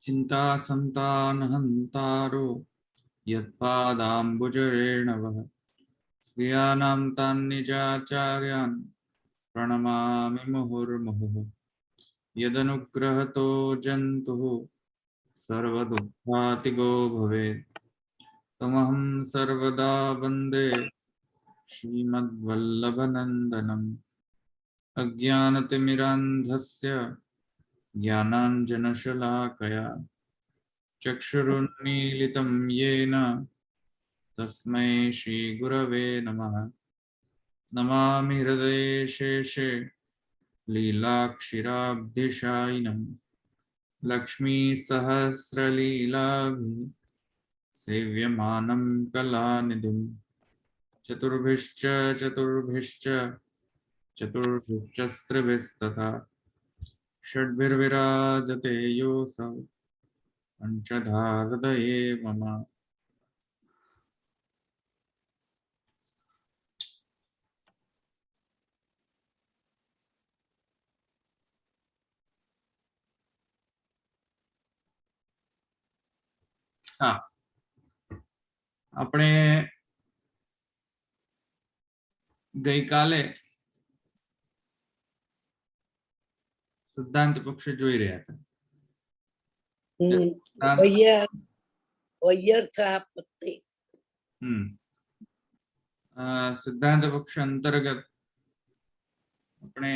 चिंता संतानहंतारो यत्पादाम्बुजरेणवः स्त्रियाणां तान् निजाचार्यान् प्रणमामि मुहुर्मुहुः यदनुग्रहतो जन्तुः सर्वदुःखातिगो भवेत् तमहं सर्वदा वन्दे श्रीमद्वल्लभनन्दनम् अज्ञानतिमिरान्धस्य ज्ञानाञ्जनशलाकया चक्षुरुन्मीलितं येन तस्मै श्रीगुरवे नमः। नमामि हृदये शेषे लीलाक्षिराब्धिशायिनं लक्ष्मीसहस्रलीलाभिः सेव्यमानं कलानिधिं चतुर्भिश्च चतुर्भिश्च चतुर्भिश्चस्त्रिभिस्तथा षड्भिर्विराजते योऽसौ पञ्चधा हृदये मम। हाँ, આપણે ગઈકાલે સિદ્ધાંત પક્ષ જોઈ રહ્યા હતા। સિદ્ધાંત પક્ષ અંતર્ગત આપણે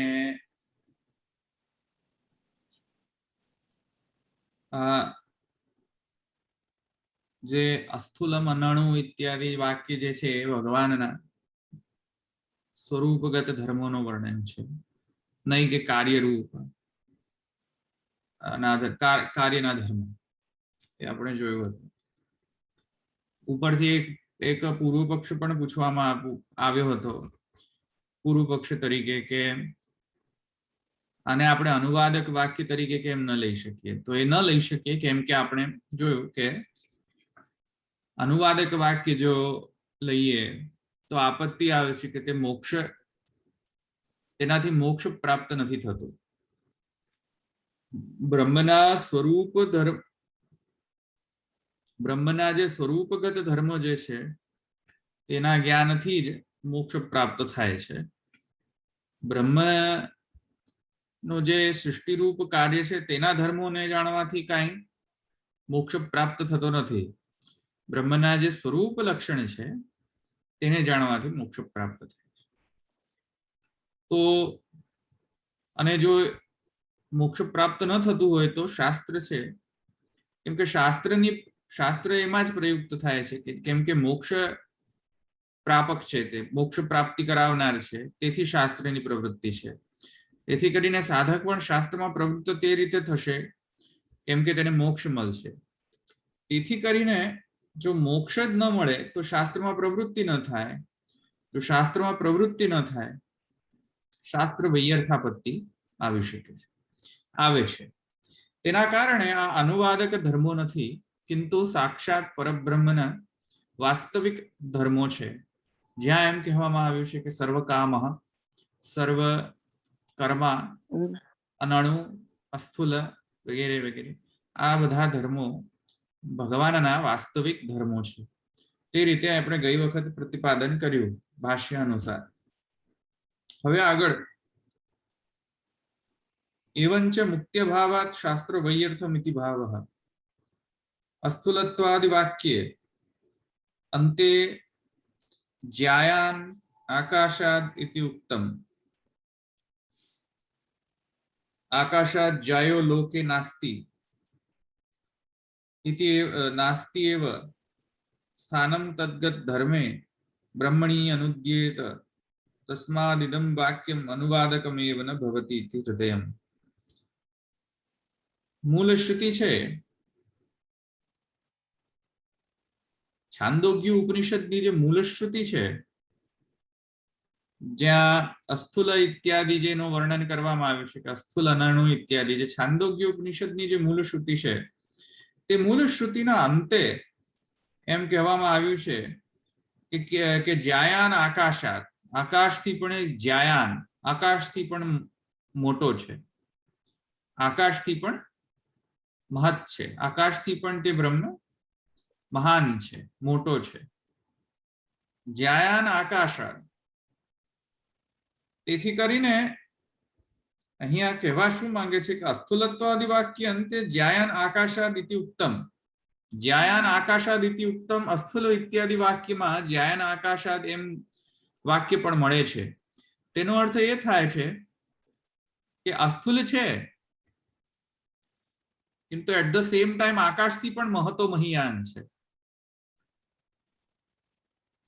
જે અસ્થૂલમ અનણુ ઇત્યાદિ વાક્ય જે છે એ ભગવાનના સ્વરૂપગત ધર્મોનો વર્ણન છે, નહીં કે કાર્યરૂપ કાર્યના ધર્મ। એ આપણે જોયું હતું। ઉપરથી એક પૂર્વ પક્ષ પણ પૂછવામાં આવ્યો હતો પૂર્વ પક્ષ તરીકે કે આને આપણે અનુવાદક વાક્ય તરીકે કેમ ન લઈ શકીએ? તો એ ન લઈ શકીએ કેમ કે આપણે જોયું કે अनुवादक वाक्य जो लईए तो आपत्ति आवे छे के ते मोक्ष तेनाथी मोक्ष प्राप्त नहीं थतो। ब्रह्मना स्वरूप धर्म ब्रह्मना जे स्वरूपगत धर्म जे छे तेना ज्ञानथी ज मोक्ष प्राप्त थाय छे। ब्रह्म नो जे सृष्टि रूप कार्य छे तेना धर्मोने जाणवाथी काई मोक्ष प्राप्त थतो नथी। ब्रह्मना जे स्वरूप लक्षण है तेने जाणवाथी मोक्ष प्राप्त थाय छे। तो अने जो मोक्ष प्राप्त न थतुं होय तो शास्त्र छे, केम के शास्त्र एमां ज प्रयुक्त थाय छे के केम के मोक्ष प्रापक छे ते मोक्ष प्राप्ति करावनार छे तेथी शास्त्रनी प्रवृत्ति छे। तेथी करीने साधक पण शास्त्रमां प्रवृत्त ते रीते थशे केम के तेने मोक्ष मळशे। तेथी करीने जो मोक्ष ज न मळे तो शास्त्र में प्रवृत्ति न थाय। जो शास्त्र में प्रवृत्ति न थाय शास्त्र वैयर्थापत्ति आवी शके छे, आवे छे। तेना कारणे आ अनुवादक धर्मो नथी किंतु साक्षात परब्रह्मना वास्तविक धर्मो छे। ज्यां एम कहेवामां आव्युं छे के सर्व कामः सर्व कर्मा अनणु अस्थूल वगैरह वगैरह आ बधा धर्मो भगवानना वास्तविक धर्मो छे। ते रीते आपणे गई वखत प्रतिपादन कर्युं भाष्य अनुसार। हवे आगळ एवंच मुक्त्य भावात् शास्त्र वैयर्थमिति भावः अस्थूलत्वादि वाक्ये अन्ते ज्यायान् आकाशाद् इति उक्तम्। आकाशात् ज्यायो लोके नास्ति इति नास्ति एव स्थानं तद्गत धर्मे ब्रह्मणि अनुद्येत तस्मादिदं वाक्यम् अनुवादकमेव न भवति इति हृदयम्। मूल श्रुति छे छांदोग्य उपनिषदनी जे मूल श्रुति छे ज्यां अस्थूल इत्यादि जेनो वर्णन करवामां आव्युं छे के अस्थूल अनणु इत्यादि जे छांदोग्य उपनिषदनी जे मूल श्रुति छे ते मूल श्रुतिना अंते एम कहेवामां आव्युं छे के ज्यायान आकाशात आकाशथी पण ज्यायान आकाशथी पण मोटो छे। आकाशथी पण મહત છે, આકાશથી પણ તે બ્રહ્મ મહાન છે, મોટો છે. જ્યાયાન આકાશાદ, તેથી કરીને અહીંયા કહેવા શું માંગે છે કે અસ્થુલત્વાદિ વાક્ય અંતે જ્યાયાન આકાશાદ ઇતિ ઉત્તમ, જ્યાયાન આકાશાદ ઇતિ ઉત્તમ, અસ્થુલ ઇત્યાદિ વાક્યમાં જ્યાયાન આકાશાદ એમ વાક્ય પણ મળે છે. તેનો અર્થ એ થાય છે કે અસ્થુલ છે কিন্তু એટ ધ સેમ ટાઈમ આકાશથી પણ મહતો મહિયાન છે.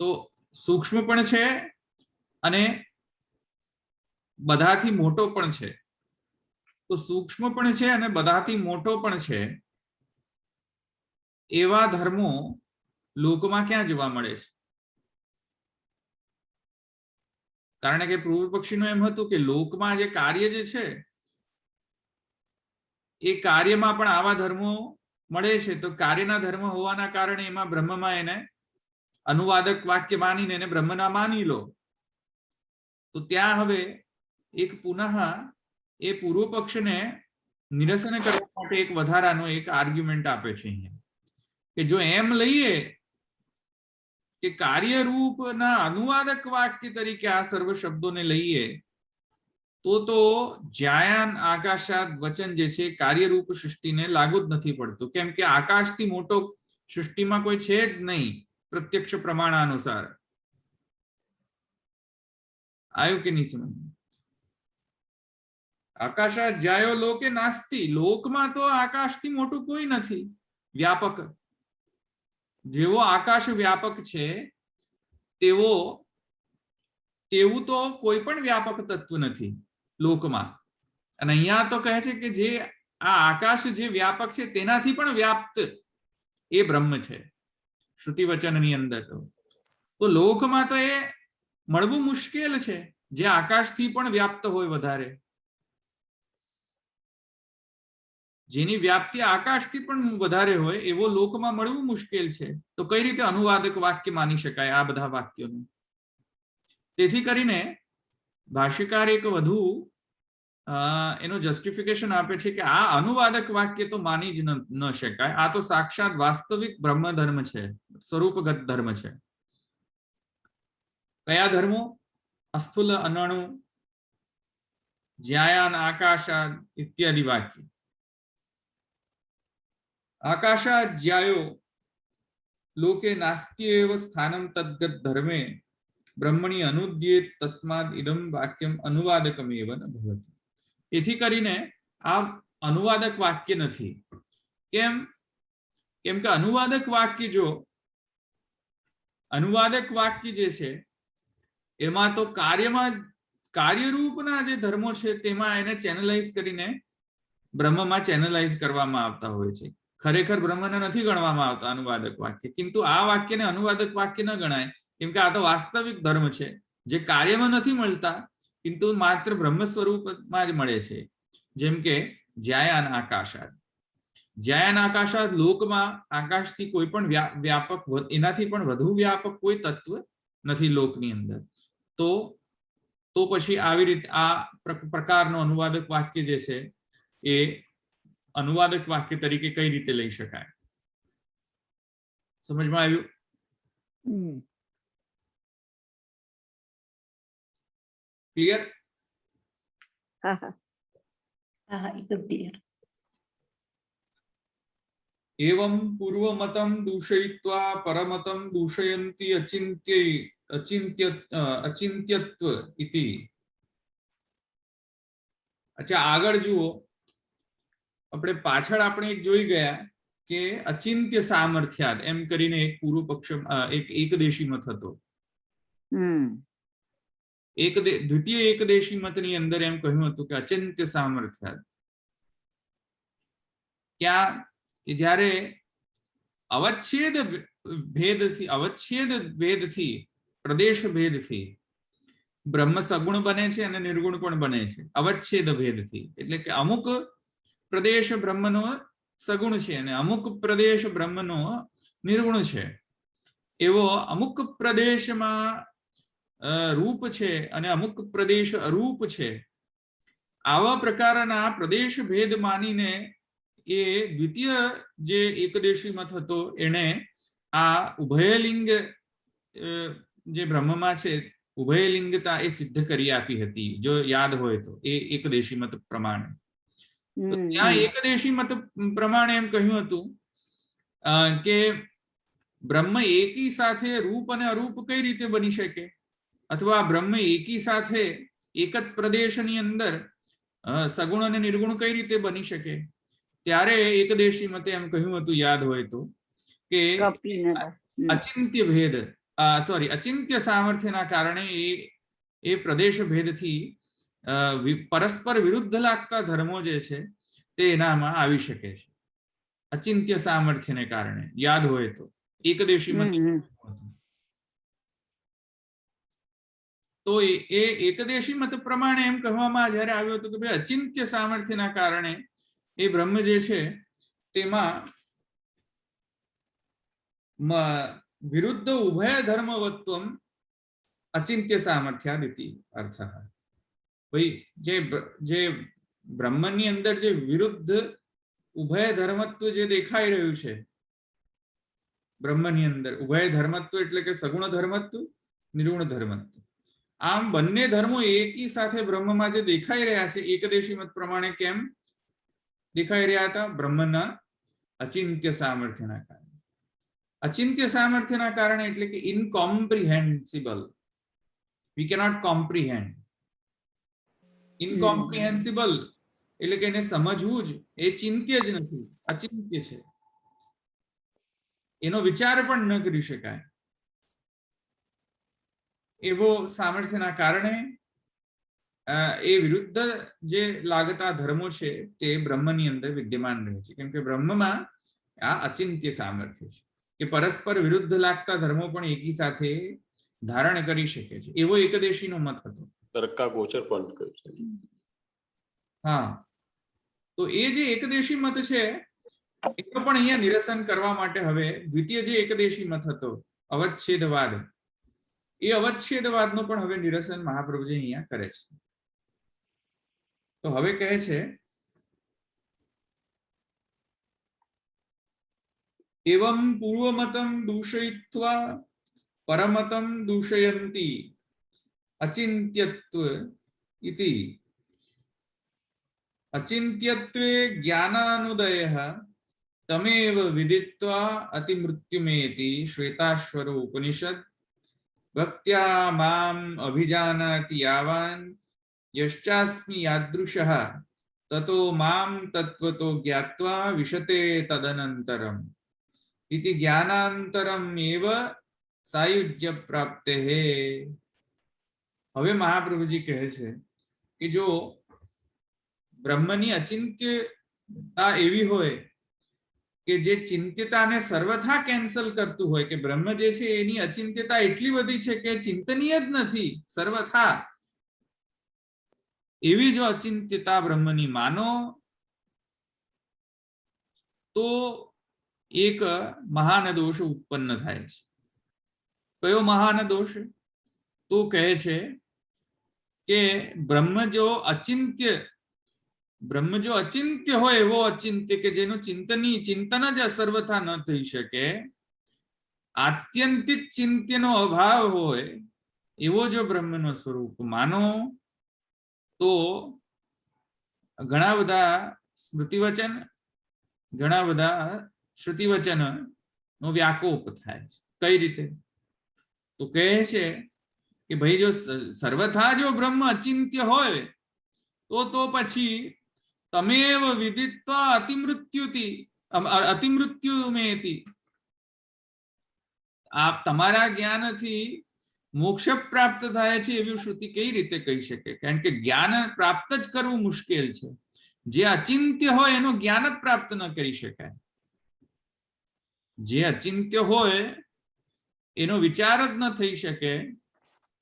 તો સૂક્ષ્મ પણ છે અને બધાથી મોટો પણ છે. તો સૂક્ષ્મ પણ છે અને બધાથી મોટો પણ છે એવા ધર્મો લોકમાં ક્યાં જોવા મળે છે? કારણ કે પૂર્વ પક્ષીનું એમ હતું કે લોકમાં જે કાર્ય જે છે એ કાર્યમાં પણ આવા ધર્મો મળે છે. તો કાર્યના ધર્મ હોવાના કારણે એમાં બ્રહ્મમાં એને અનુવાદક વાક્ય માનીને એને બ્રહ્મના માની લો. તો ત્યાં હવે એક પુનઃ એ પૂર્વ પક્ષને નિરસન કરવા માટે એક વધારાનો એક આર્ગ્યુમેન્ટ આપે છે અહીંયા કે જો એમ લઈએ કે કાર્યરૂપના અનુવાદક વાક્ય તરીકે આ સર્વ શબ્દોને લઈએ તો જ્યાયાન આકાશાદ વચન જે છે કાર્યરૂપ સૃષ્ટિને લાગુ જ નથી પડતું, કેમ કે આકાશથી મોટો સૃષ્ટિમાં કોઈ છે જ નહીં પ્રત્યક્ષ પ્રમાણાનુસાર. આવ્યું કે નહીં સમજ? આકાશાદ જ્યાયો લોકે નાસ્તિ, લોકમાં તો આકાશથી મોટું કોઈ નથી વ્યાપક. જેવો આકાશ વ્યાપક છે તેવું તો કોઈ પણ વ્યાપક તત્વ નથી લોકમાં. અને અહીંયા તો કહે છે કે જે આ આકાશ જે વ્યાપક છે તેનાથી પણ વ્યાપ્ત એ બ્રહ્મ છે શ્રુતિ વચનની અંદર. તો લોકમાં તો એ મળવું મુશ્કેલ છે જે આકાશથી પણ વ્યાપ્ત હોય વધારે, જેની વ્યાપ્તિ આકાશથી પણ વધારે હોય એવો લોકમાં મળવું મુશ્કેલ છે. તો કઈ રીતે અનુવાદક વાક્ય માની શકાય આ બધા વાક્યોનું? તેથી કરીને ભાષ્યકાર એક વધુ એનું જસ્ટિફિકેશન આપે છે કે આ અનુવાદક વાક્ય તો માની જ ન શકાય. આ તો સાક્ષાત વાસ્તવિક બ્રહ્મ ધર્મ છે, સ્વરૂપગત ધર્મ છે. કયા ધર્મો? અસ્થુલ, અનણુ, જ્યાયાન, આકાશાદ ઇત્યાદિ વાક્ય. આકાશાદ જ્યાયો લોકે નાસ્ત્યેવ સ્થાનમ તદ્ગત ધર્મે બ્રહ્મણી અનુદ્યેત તસ્માદ ઇદમ વાક્યમ અનુવાદકમેવ ન ભવતિ. તેથી કરીને આ અનુવાદક વાક્ય નથી. કેમ? કેમ કે અનુવાદક વાક્ય જો અનુવાદક વાક્ય જે છે એમાં તો કાર્યરૂપના જે ધર્મો છે તેમાં એને ચેનલાઇઝ કરીને બ્રહ્મમાં ચેનલાઇઝ કરવામાં આવતા હોય છે. ખરેખર બ્રહ્મને નથી ગણવામાં આવતા અનુવાદક વાક્ય, କିନ୍ତୁ આ વાક્યને અનુવાદક વાક્ય ન ગણાય કેમ કે આ તો વાસ્તવિક ધર્મ છે જે કાર્યમાં નથી મળતા કિંતુ માત્ર બ્રહ્મ સ્વરૂપમાં જ મળે છે. જેમ કે જ્યાયાન આકાશાદ, જ્યાયાન આકાશાદ લોકમાં આકાશથી કોઈ પણ વ્યાપક એનાથી પણ વધુ વ્યાપક કોઈ તત્વ નથી લોકની અંદર. તો પછી આવી રીતે આ પ્રકારનો અનુવાદક વાક્ય જે છે એ અનુવાદક વાક્ય તરીકે કઈ રીતે લઈ શકાય? સમજમાં આવ્યું? ક્લિયર? एवं पूर्वमतं दूषयित्वा परमतं दूषयन्ति अचिन्त्यत्व इति. अच्छा, આગળ જુઓ, આપણે પાછળ આપણે એક જોઈ ગયા કે અચિંત્ય સામર્થ્યાદ એમ કરીને એક પૂર્વ પક્ષ એક એકદેશી મત હતો. દ્વિતીય એકદેશી મતની અંદર એમ કહ્યું હતું કે અચિંત્ય સામર્થ્યાદ. ક્યાં? કે જ્યારે અવચ્છેદ ભેદથી પ્રદેશ ભેદથી બ્રહ્મ સગુણ બને છે અને નિર્ગુણ પણ બને છે. અવચ્છેદ ભેદથી એટલે કે અમુક પ્રદેશ બ્રહ્મનો સગુણ છે અને અમુક પ્રદેશ બ્રહ્મનો નિર્ગુણ છે. એવો અમુક પ્રદેશમાં રૂપ છે અને અમુક પ્રદેશ અરૂપ છે. આવા પ્રકારના પ્રદેશ ભેદ માનીને એ દ્વિતીય જે એકદેશી મત હતો એને આ ઉભયલિંગ જે બ્રહ્મમાં છે ઉભયલિંગતા એ સિદ્ધ કરી આપી હતી, જો યાદ હોય તો એ એકદેશી મત પ્રમાણે. તો ત્યાં એકદેશી મત પ્રમાણે એમ કહ્યું હતું કે બ્રહ્મ એકી સાથે રૂપ અને અરૂપ કઈ રીતે બની શકે, અથવા બ્રહ્મ એકી સાથે એક જ પ્રદેશની અંદર સગુણ અને નિર્ગુણ કઈ રીતે બની શકે. ત્યારે એકદેશી મતે એમ કહ્યું હતું, યાદ હોય તો, કે અચિંત્ય ભેદ અચિંત્ય સામર્થ્યના કારણે એ પ્રદેશ ભેદથી પરસ્પર વિરુદ્ધ લાગતા ધર્મો જે છે તે એનામાં આવી શકે છે, અચિંત્ય સામર્થ્યને કારણે. યાદ હોય તો એકદેશી મત. તો એ એકદેશી મત પ્રમાણે એમ કહેવામાં જ્યારે આવ્યું હતું કે ભાઈ અચિંત્ય સામર્થ્યના કારણે એ બ્રહ્મ જે છે તેમાં વિરુદ્ધ ઉભય ધર્મવત્વમ અચિંત્ય સામર્થ્યાદિતિ અર્થ. ભાઈ જે બ્રહ્મની અંદર જે વિરુદ્ધ ઉભય ધર્મત્વ જે દેખાઈ રહ્યું છે, બ્રહ્મની અંદર ઉભય ધર્મત્વ એટલે કે સગુણ ધર્મત્વ, નિર્ગુણ ધર્મત્વ, આમ બંને ધર્મો એકી સાથે બ્રહ્મમાં જે દેખાઈ રહ્યા છે એકદેશી મત પ્રમાણે કેમ દેખાઈ રહ્યા હતા? બ્રહ્મના અચિંત્ય સામર્થ્યના કારણે. અચિંત્ય સામર્થ્યના કારણે એટલે કે ઇનકોમ્પ્રિહેન્સિબલ, વી કેનોટ કોમ્પ્રિહેન્ડ. ઇનકોમ્પ્રિહેન્સિબલ એટલે કે એને સમજવું જ એ ચિંત્ય જ નથી, અચિંત્ય છે, એનો વિચાર પણ ન કરી શકાય એવો સામર્થ્યના કારણે એ વિરુદ્ધ જે લાગતા ધર્મો છે તે બ્રહ્મની અંદર વિદ્યમાન રહે છે. કેમ કે બ્રહ્મમાં આ અચિંત્ય સામર્થ્ય છે કે પરસ્પર વિરુદ્ધ લાગતા ધર્મો પણ એકી સાથે ધારણ કરી શકે છે, એવો એકદેશીનો મત હતો. તર્કાગોચર પણ કહ્યું છે. હા, તો એ જે એકદેશી મત છે એનો પણ અહીંયા નિરસન કરવા માટે હવે દ્વિતીય જે એકદેશી મત હતો અવચ્છેદવાદ, એ અવચ્છેદવાદનો પણ હવે નિરસન મહાપ્રભુજી અહીંયા કરે છે. તો હવે કહે છે એવં પૂર્વમતમ દૂષયિત્વા પરમતમ દૂષયંતી અચિંત્યત્વ ઇતિ અચિંત્યત્વે જ્ઞાનાનુદયઃ તમેવ વિદિત્વા અતિમૃત્યુમેતિ શ્વેતાશ્વર ઉપનિષદ ભક્ત્યા મામ અભિજાનાતિ યાવાન યશ્ચાસ્મિ યાદૃશઃ તતો મામ તત્વતો જ્ઞાત્વા વિશતે તદનંતરમ ઇતિ જ્ઞાનાંતરમ એવ સાયુજ્ય પ્રાપ્તેઃ. હવે મહાપ્રભુજી કહે છે કે જો બ્રહ્મની અચિંત્યતા એવી હોય કે જે ચિંત્યતાને સર્વથા કેન્સલ કરતું હોય, કે બ્રહ્મ જે છે એની અચિંત્યતા એટલી બધી છે કે ચિંતનીય જ નથી સર્વથા, એવી જો અચિંત્યતા બ્રહ્મની માનો તો એક મહાન દોષ ઉત્પન્ન થાય છે. કયો મહાન દોષ? તો કહે છે કે બ્રહ્મ જો અચિંત્ય હોય, એવો અચિંત્ય કે જેનું ચિંતન જ સર્વથા ન થઈ શકે, આત્યંતિક ચિંત્યનો અભાવ હોય એવો જો બ્રહ્મનો સ્વરૂપ માનો તો ઘણા બધા સ્મૃતિવચન, ઘણા બધા શ્રુતિવચન નો વ્યાકોપ થાય છે. કઈ રીતે? તો કહે છે કે ભાઈ જો સર્વથા જો બ્રહ્મ અચિંત્ય હોય તો પછી તમેવ વિદિત્વા અતિમૃત્યુમેતિ, આપ તમારા જ્ઞાનથી મોક્ષ પ્રાપ્ત થાય છે એવી શ્રુતિ કઈ રીતે કહી શકે? કારણ કે જ્ઞાન પ્રાપ્ત જ કરવું મુશ્કેલ છે. જે અચિંત્ય હોય એનું જ્ઞાન જ પ્રાપ્ત ન કરી શકાય. જે અચિંત્ય હોય એનો વિચાર જ ન થઈ શકે,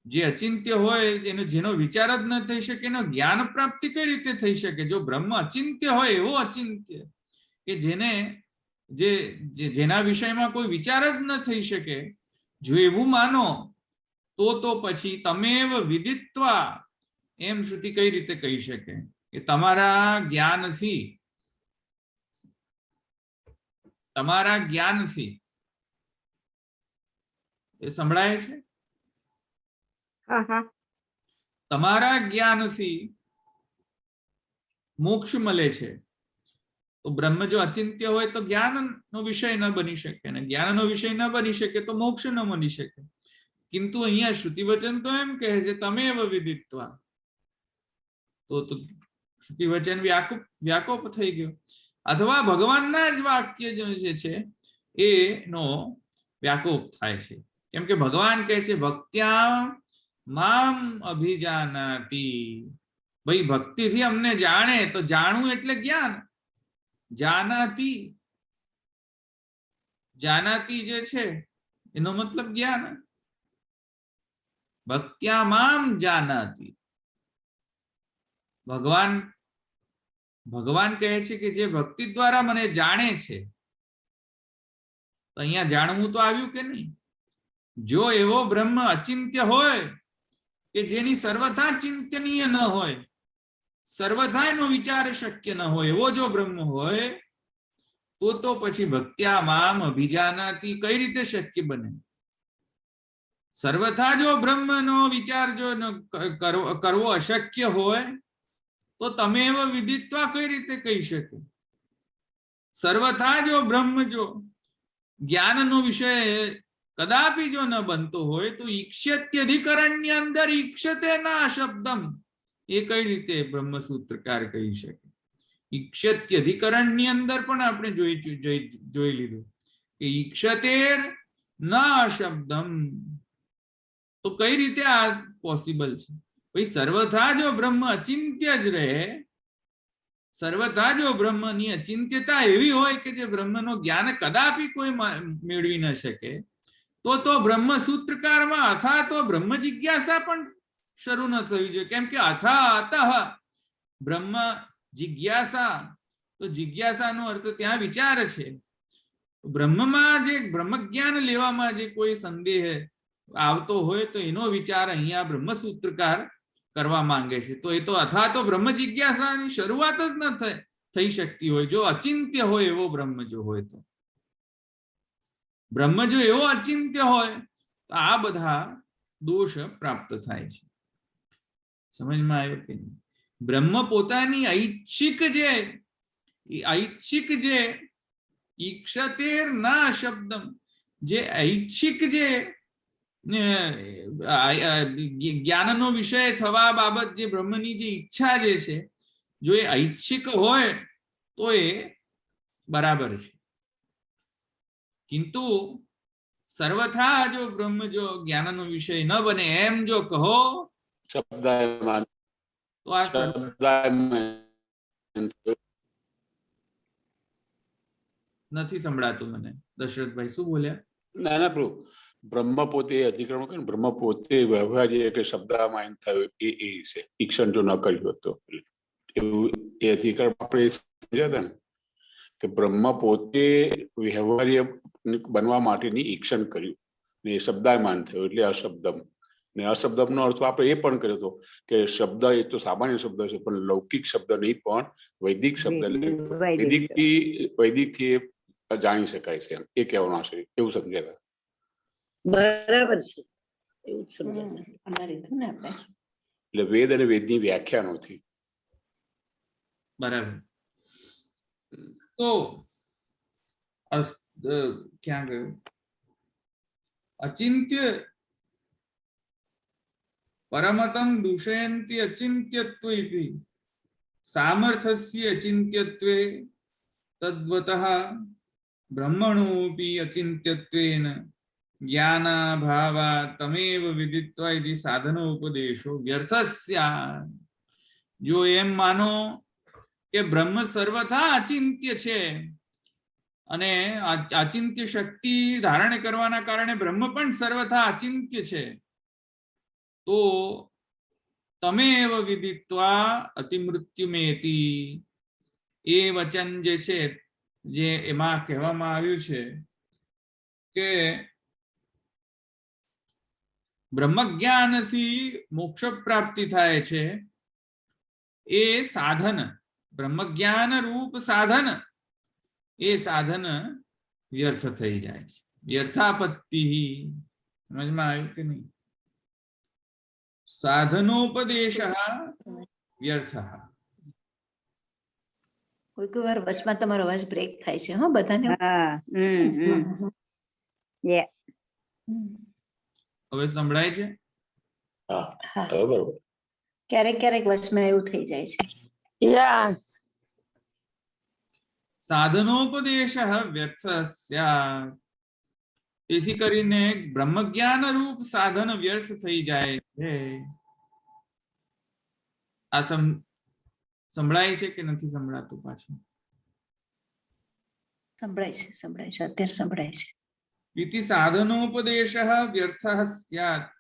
જે અચિંત્ય હોય જેનો વિચાર જ ન થઈ શકે એનો જ્ઞાન પ્રાપ્તિ કઈ રીતે થઈ શકે? જો બ્રહ્મ અચિંત્ય હોય, એવો અચિંત્ય કે જેના વિષયમાં કોઈ વિચાર જ ન થઈ શકે, જો એવું માનો તો પછી તમેવ વિદિત્વા એમ શ્રુતિ કઈ રીતે કહી શકે કે તમારા જ્ઞાનથી તમારા જ્ઞાનથી, એ સંભળાય છે? હા હા તમારા જ્ઞાનથી મોક્ષ મળે છે. તો બ્રહ્મ જો અચિંત્ય હોય તો જ્ઞાનનો વિષય ન બની શકે, અને જ્ઞાનનો વિષય ન બની શકે તો મોક્ષ ન મળી શકે. કિંતુ અહીંયા શ્રુતિ વચન તો એમ કહે છે તમેવ વિદિત્વા, તો શ્રુતિ વચન વ્યાકોપ થઈ ગયો, અથવા ભગવાનના જ વાક્ય જે છે એનો વ્યાકોપ થાય છે. કેમ કે ભગવાન કહે છે ભક્ત્યા મામ અભિજાનાતિ, ભાઈ ભક્તિથી અમને જાણે. તો જાણવું એટલે જ્ઞાન. જાનાતી, જાનાતી જે છે એનો મતલબ જ્ઞાન. ભક્ત્યા મામ જાનાતી, ભગવાન કહે છે કે જે ભક્તિ દ્વારા મને જાણે છે. તો અહીંયા જાણવું તો આવ્યું કે નહીં? જો એવો બ્રહ્મ અચિંત્ય હોય કે જેની સર્વથા ચિંતનીય ન હોય, સર્વથા એનો વિચાર શક્ય ન હોય, એવો જો બ્રહ્મ હોય તો પછી ભક્ત્યા મામ અભિજાનાતી કઈ રીતે શક્ય બને? સર્વથા જો બ્રહ્મનો વિચાર જો કરવો અશક્ય હોય તો તમે એવો વિદિત્વા કઈ રીતે કહી શકે? સર્વથા જો બ્રહ્મ જો જ્ઞાનનો વિષય કદાપી જો ન બનતો હોય તો ઈક્ષત્યધિકરણની અંદર ઈક્ષતે ના શબ્દમ, એ કઈ રીતે બ્રહ્મસૂત્રકાર કહી શકે? ઈક્ષત્યધિકરણની અંદર પણ આપણે જોઈ લીધું કે ઈક્ષતેર ના શબ્દમ, તો કઈ રીતે આ પોસિબલ છે? ભાઈ સર્વથા જો બ્રહ્મ અચિંત્ય જ રહે, સર્વથા જો બ્રહ્મની અચિંત્યતા એવી હોય કે જે બ્રહ્મનો જ્ઞાન કદાપી કોઈ મેળવી ન શકે, તો બ્રહ્મ સૂત્રકારમાં અથા તો બ્રહ્મ જિજ્ઞાસા પણ શરૂ ન થવી જોઈએ. કેમ કે અથા અતઃ બ્રહ્મ જિજ્ઞાસા, તો જિજ્ઞાસાનો અર્થ ત્યાં વિચાર છે. બ્રહ્મમાં જે બ્રહ્મ જ્ઞાન લેવામાં જે કોઈ સંદેહ આવતો હોય તો એનો વિચાર અહીંયા બ્રહ્મસૂત્રકાર કરવા માંગે છે. તો એ તો અથવા તો બ્રહ્મ જિજ્ઞાસાની શરૂઆત જ ન થઈ શકતી હોય જો અચિંત્ય હોય એવો બ્રહ્મ જો હોય તો. બ્રહ્મ જો એવો અચિંત્ય હોય તો આ બધા દોષ પ્રાપ્ત થાય છે. સમજમાં આવ્યો કે નહીં? બ્રહ્મ પોતાની ઐચ્છિક જે ઈક્ષતેર ના શબ્દમ, જે ઐચ્છિક જે જ્ઞાનનો વિષય થવા બાબત જે બ્રહ્મની જે ઈચ્છા જે છે, જો એ ઐચ્છિક હોય તો એ બરાબર છે. કિંતુ સર્વથા જો બ્રહ્મ જો જ્ઞાનનો વિષય ન બને એમ જો કહો શબ્દાયમાન, તો આ નથી સંભળાતું મને. દશરથભાઈ શું બોલ્યા? ના ના પ્રભુ, બ્રહ્મ પોતે અધિકરણ કે બ્રહ્મ પોતે વ્યવહારીય કે શબ્દાયમાન થયો એ છે. ઈક્ષણ જો ન કર્યું હતો એવું એ અધિકરણ આપણે સમજ્યા ને કે બ્રહ્મ પોતે વ્યવહારીય બનવા માટેની ઈક્ષણ કર્યું ને એ શબ્દાયમાન થયો એટલે અશબ્દમ. ને અશબ્દમનો અર્થ આપણે એ પણ કર્યો હતો કે શબ્દ એ તો સામાન્ય શબ્દ છે પણ લૌકિક શબ્દ નહીં, પણ વૈદિક શબ્દ, વૈદિકથી જાણી શકાય છે એ કહેવાનું આશય. એવું સમજ્યા? બરાબર છે, એવું જ સમજાય. એટલે વેદ અને વેદની વ્યાખ્યા નથી. બરાબર. તો ક્યાં ગયું? અચિંત્ય પરમતમ દૂષયંતિ અચિંત્યત્વ ઇતિ સામર્થ્યસ્ય અચિંત્યત્વે તદ્વતઃ બ્રહ્મણોપી અચિંત્યત્વેન જ્ઞાનાભાવા તમેવ વિદિત્વા ઇતિ સાધનોપદેશો વ્યર્થસ્યા. જો એમ માનો કે બ્રહ્મ સર્વથા અચિંત્ય છે અને અચિંત્ય શક્તિ ધારણ કરવાના કારણે બ્રહ્મ પણ સર્વથા અચિંત્ય છે, તો તમેવ વિદિત્વા અતિમૃત્યુમેતિ, એ વચન જે છે જે એમાં કહેવામાં આવ્યું છે કે બ્રહ્મ જ્ઞાનથી મોક્ષ પ્રાપ્તિ થાય છે, એ સાધન બ્રહ્મ જ્ઞાન રૂપ સાધન, એ સાધન વ્યર્થ થઈ જાય છે. વ્યર્થાપત્તિ. સમજમાં આવ્યું કે નહીં? સાધનોપદેશ વ્યર્થ. કોઈ વાર વચમાં તમારો અવાજ બ્રેક થાય છે. હો બધાને. હા યે હવે સંભળાય છે? હા હા, હવે બરોબર. ક્યારેક ક્યારેક વચમાં એવું થઈ જાય છે. યસ સાધનોપદેશ વ્યર્થ સ્યાત્. તેથી કરીને બ્રહ્મજ્ઞાન રૂપ સાધન વ્યર્થ થઈ જાય છે. આ સંભળાય છે કે નથી સંભળાતું? પાછું સંભળાય છે, સંભળાય છે, અત્યારે સંભળાય છે. इति साधनोपदेश व्यर्थ स्यात्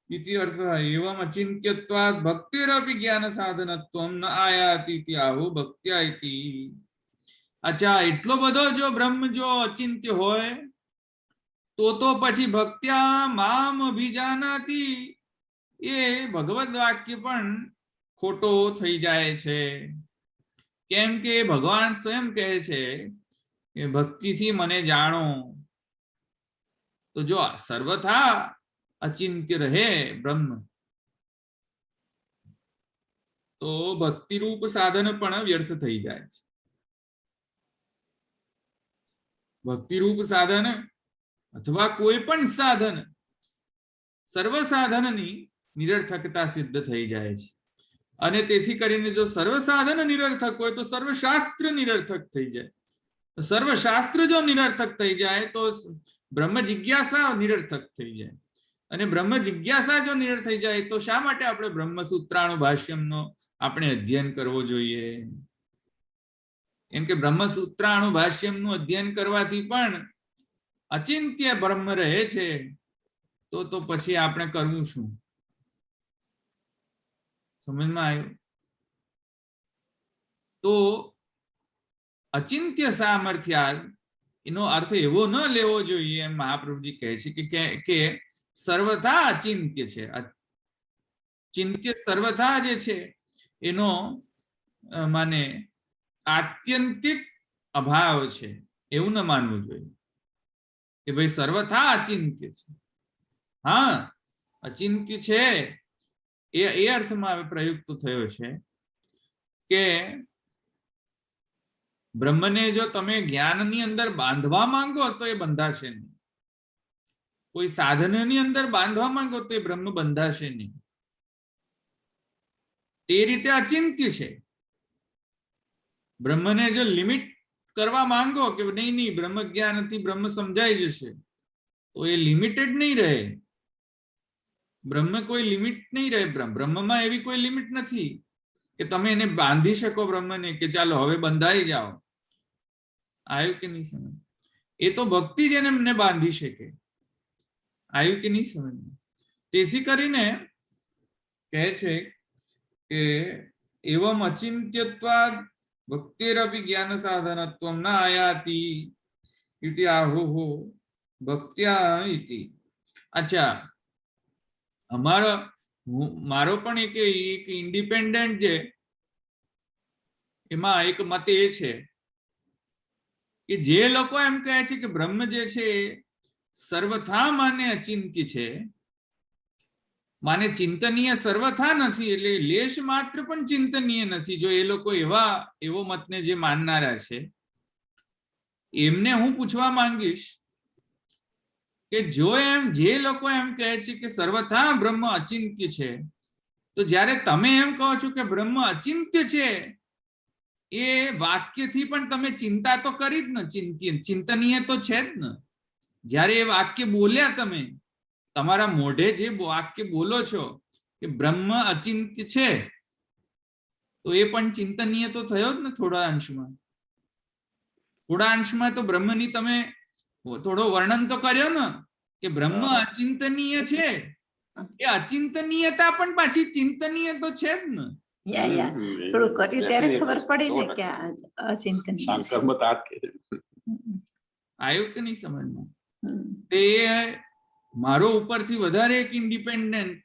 इति अर्थ एवं अचिन्त्यत्वात् भक्तिरपि ज्ञान साधनत्वं न आयाति इति आहु भक्त्या इति. अच्छा, એટલો બધો જો બ્રહ્મ જો અચિંત્ય હોય તો પછી ભક્ત્યા મામ અભિજાનાતિ એ ભગવદ વાક્ય પણ ખોટો થઈ જાય છે. કેમ કે ભગવાન સ્વયં કહે છે કે ભક્તિથી મને જાણો. तो जो सर्वथा अचिंत्य रहे ब्रह्म तो भक्ति रूप साधन पण व्यर्थ थई जाए छे. भक्ति रूप साधन अथवा कोई पण साधन सर्व साधननी निरर्थकता सिद्ध थई जाए छे. अने तेथी करीने जो सर्व साधन निरर्थक होय तो सर्वशास्त्र निरर्थक थई जाए. सर्वशास्त्र जो निरर्थक थई जाए तो ब्रह्म जिज्ञासा निरर्थक થઈ જાય. અને બ્રહ્મ જિજ્ઞાસા જો નિરર્થક થઈ જાય તો શા માટે આપણે બ્રહ્મસૂત્રાણુ ભાષ્યમનો આપણે અધ્યયન કરવો જોઈએ? એમ કે બ્રહ્મસૂત્રાણુ ભાષ્યમનું અધ્યયન કરવાથી પણ અચિંત્ય બ્રહ્મ રહે છે. તો પછી આપણે કરવું શું? સમજમાં આવ્યું? તો અચિંત્ય સામર્થ્યા એનો અર્થ એવો ન લેવો જોઈએ. એમ મહાપ્રભુજી કહે છે કે સર્વથા અચિંત્ય છે. ચિંત્ય સર્વથા જે છે એનો માને આત્યંતિક અભાવ છે એવું ન માનવું જોઈએ કે ભાઈ સર્વથા અચિંત્ય છે. હા, અચિંત્ય છે એ અર્થમાં પ્રયુક્ત થયો છે કે બ્રહ્મને જો તમે જ્ઞાનની અંદર બાંધવા માંગો તો એ બંધાશે નહીં. કોઈ સાધનની અંદર બાંધવા માંગો તો એ બ્રહ્મ બંધાશે નહીં. તે રીતે અચિંત્ય છે. બ્રહ્મને જો લિમિટ કરવા માંગો કે નહીં બ્રહ્મ જ્ઞાનથી બ્રહ્મ સમજાઈ જશે તો એ લિમિટેડ નહીં રહે. બ્રહ્મ કોઈ લિમિટ નહીં રહે. બ્રહ્મમાં એવી કોઈ લિમિટ નથી કે તમે એને બાંધી શકો બ્રહ્મને કે ચાલો હવે બંધાઈ જાઓ. આવ્યું કે નહીં સમજ? એ તો ભક્તિ જ એમને બાંધી શકે. આવ્યું કે નહીં સમજ? તેથી કરીને કહે છે કે એવમ અચિંત્યત્વાદ ભક્તિરપી જ્ઞાન સાધનત્વમ ન આયાતિ ઇતિ આહુઃ ભક્ત્યા ઇતિ. અચ્છા, મારો પણ એક ઇન્ડિપેન્ડન્ટ છે એમાં એક મત એ છે કે જે લોકો એમ કહે છે કે બ્રહ્મ જે છે સર્વથા માને અચિંત્ય છે, માને ચિંતનીય સર્વથા નથી, એટલે લેશ માત્ર પણ ચિંતનીય નથી. જો એ લોકો એવો મતને જે માનનારા છે એમને હું પૂછવા માંગીશ કે જો જે લોકો એમ કહે છે કે સર્વથા બ્રહ્મ અચિંત્ય છે, તો જ્યારે તમે એમ કહો છો કે બ્રહ્મ અચિંત્ય છે એ વાક્યથી પણ તમે ચિંતા તો કરી જ ને, ચિંતનીય તો છે જ ને. જ્યારે એ વાક્ય બોલ્યા તમે તમારા મોઢે જે વાક્ય બોલો છો કે બ્રહ્મ અચિંત્ય છે તો એ પણ ચિંતનીય તો થયો જ ને થોડા અંશમાં. થોડા અંશમાં તો બ્રહ્મની તમે થોડો વર્ણન તો કર્યો ને કે બ્રહ્મ અચિંતનીય છે. એ અચિંતનીયતા પણ પાછી ચિંતનીય તો છે જ ને. થોડું કર્યું ત્યારે ખબર પડી ને કે અચિંતનીય છે. આવ્યું કે નહીં સમજમાં? એ મારો ઉપરથી વધારે એક ઇન્ડિપેન્ડન્ટ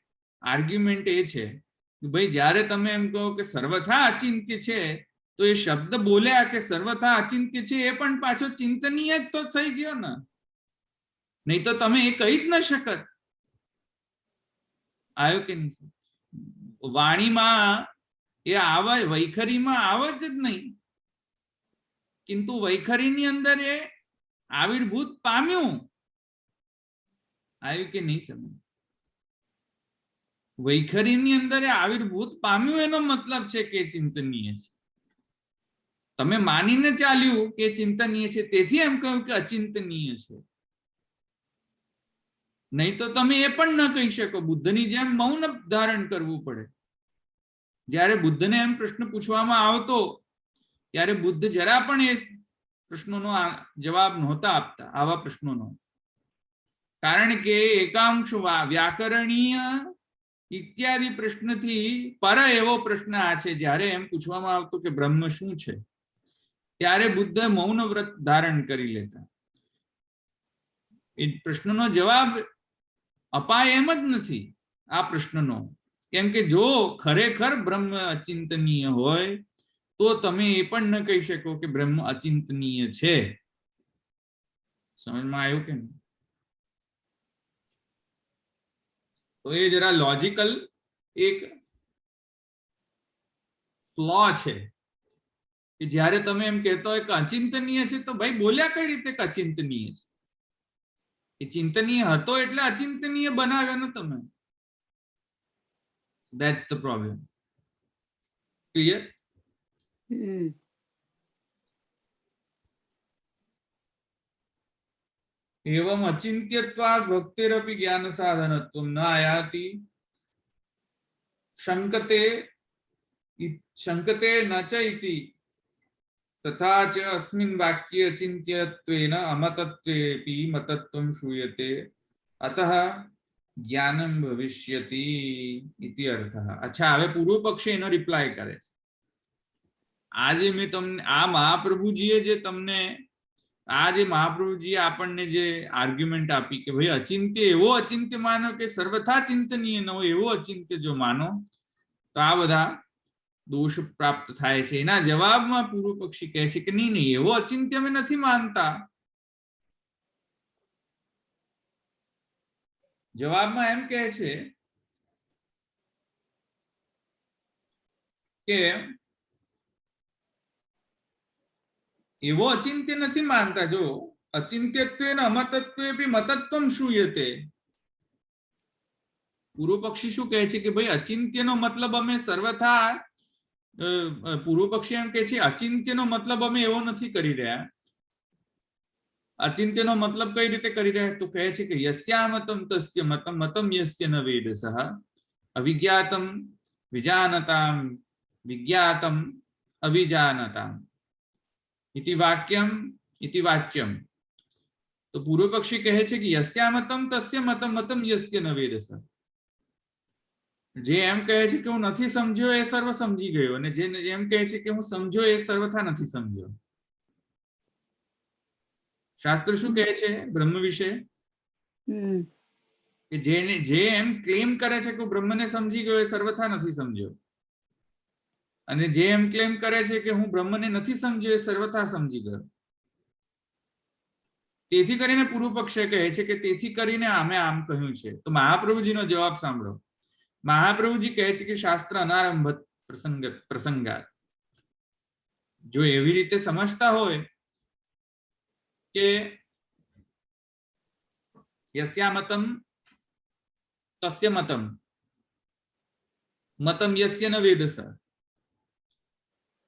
આર્ગ્યુમેન્ટ એ છે કે ભાઈ જ્યારે તમે એમ કહો કે સર્વથા અચિંત્ય છે તો એ શબ્દ બોલ્યા કે સર્વથા અચિંત્ય છે, એ પણ પાછો ચિંતનીય જ તો થઈ ગયો ને, નહીં તો તમે એ કહી જ ન શકત. આવ્યો કે નહીં? વાણીમાં એ આવે, વૈખરીમાં આવે જ નહીં, કિંતુ વૈખરીની અંદર એ આવિર્ભૂત પામ્યું. આવ્યું કે નહીં સમજ? વૈખરીની અંદર એ આવિર્ભૂત પામ્યું એનો મતલબ છે કે ચિંતનીય છે. તમે માનીને ચાલ્યું કે ચિંતનીય છે, તેથી એમ કહ્યું કે અચિંતનીય છે. નહીં તો તમે એ પણ ન કહી શકો. બુદ્ધની જેમ મૌન ધારણ કરવું પડે. જ્યારે બુદ્ધને એમ પ્રશ્ન પૂછવામાં આવતો ત્યારે બુદ્ધ જરા પણ એ પ્રશ્નોનો જવાબ નહોતા આપતા, આવા પ્રશ્નોનો. કારણ કે એકાંશ વ્યાકરણીય ઇત્યાદિ પ્રશ્નથી પર એવો પ્રશ્ન આ છે. જ્યારે એમ પૂછવામાં આવતો કે બ્રહ્મ શું છે, ત્યારે બુદ્ધ મૌન વ્રત ધારણ કરી લેતા. એ પ્રશ્નનો જવાબ અપાય એમ જ નથી આ પ્રશ્નનો. કેમ કે જો ખરેખર બ્રહ્મ અચિંતનીય હોય તો તમે એ પણ ન કહી શકો કે બ્રહ્મ અચિંતનીય છે. સમજમાં આવ્યું કે નહીં? તો એ જરા લોજિકલ એક ફ્લો છે કે જ્યારે તમે એમ કહેતા હોય કે અચિંતનીય છે, તો ભાઈ બોલ્યા કઈ રીતે કે અચિંતનીય છે? એ ચિંતનીય હતો એટલે અચિંતનીય બનાવ્યો ને તમે. That's the problem. Clear? एवं अचिंत्यत्वात् भक्तिरपि ज्ञान साधनत्वं न आयाति शंकते न च इति तथा च अस्मिन् वाक्ये अचिन्त्यत्वेन अमतत्वेऽपि मतत्वं श्रूयते अतः ज्ञानम भविष्यति इति अर्थः. अच्छा, હવે પૂર્વ પક્ષે એનો રિપ્લાય કરે છે. આજે મેં તમને આ મહાપ્રભુજીએ જે તમને આજે મહાપ્રભુજીએ આપણને જે આર્ગ્યુમેન્ટ આપી કે ભાઈ અચિંત્ય એવો અચિંત્ય માનો કે સર્વથા ચિંતનીય ન હોય એવો અચિંત્ય જો માનો તો આ બધા દોષ પ્રાપ્ત થાય છે. એના જવાબમાં પૂર્વ પક્ષી કહે છે કે નહીં નહીં, એવો અચિંત્ય અમે નથી માનતા. જવાબમાં એમ કહે છે કે એવો અચિંત્ય નથી માનતા. જો અચિંત્યત્વેન અમતત્વે મતત્વમ શ્રૂયતે. પૂર્વ પક્ષી શું કહે છે કે ભાઈ અચિંત્યનો મતલબ અમે સર્વથા, પૂર્વ પક્ષી એમ કહે છે અચિંત્યનો મતલબ અમે એવો નથી કરી રહ્યા. અચિંત્યનો મતલબ કઈ રીતે કરી રહ્યા? તો કહે છે કે યસ્યામતમ તસ્ય મતમ મતમ યસ્ય ન વેદસઃ અવિજ્ઞાતમ વિજાનતામ વિજ્ઞાતમ અવિજાનતામ इति वाक्यम इति वाच्यम. तो पूर्व पक्षी कहे છે કે યસ્યામતમ તસ્ય મતમ મતમ યસ્ય ન વેદસ. જે એમ કહે છે કે હું નથી સમજ્યો એ સર્વ સમજી ગયો, અને જે એમ કહે છે કે હું સમજ્યો એ સર્વથા નથી સમજ્યો. શાસ્ત્ર શું કહે છે બ્રહ્મ વિશે? કે જે એમ ક્લેમ કરે છે કે બ્રહ્મને સમજી ગયો એ સર્વથા નથી સમજ્યો, અને જે એમ ક્લેમ કરે છે કે હું બ્રહ્મને નથી સમજ્યો એ સર્વથા સમજી ગયો. તેથી કરીને પૂર્વ પક્ષે કહે છે કે તેથી કરીને અમે આમ કહ્યું છે. તો મહાપ્રભુજીનો જવાબ સાંભળો. મહાપ્રભુજી કહે છે કે શાસ્ત્ર અનારંભ પ્રસંગાત. જો એવી રીતે સમજતા હોય કે યસ્યામતમ તસ્ય મતમ મતમ યસ્ય ન વેદસ,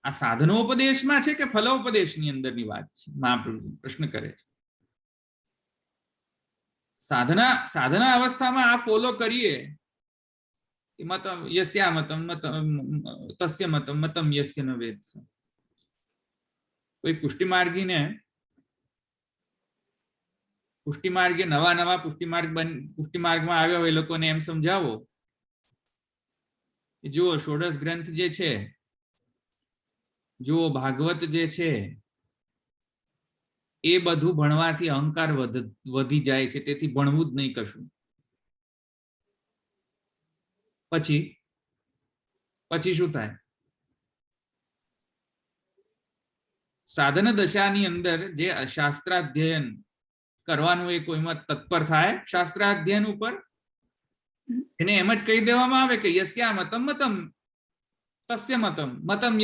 આ સાધનોપદેશમાં છે કે ફલોપદેશની અંદરની વાત છે? મહાપ્રભુ પ્રશ્ન કરે છે. સાધના અવસ્થામાં આ ફોલો કરીએ મતમ યસ્યામતમ મતમ તસ્ય મતમ મતમ યસ્ય ન વેદ. કોઈ પુષ્ટિમાર્ગે નવા પુષ્ટિમાર્ગમાં આવ્યા હોય એ લોકોને એમ સમજાવો કે જુઓ ષોડશ ગ્રંથ જે છે, જો ભાગવત જે છે એ બધું ભણવાથી અહંકાર વધી જાય છે, તેથી ભણવું જ નહીં કશું. પછી શું થાય? સાધન દશાની અંદર જે શાસ્ત્રાધ્યયન કરવાનું એ કોઈમાં તત્પર થાય શાસ્ત્રાધ્યયન ઉપર, એને એમ જ કહી દેવામાં આવે કે યસ્યા મતમ મતમ તસ્ય મતમ મતમ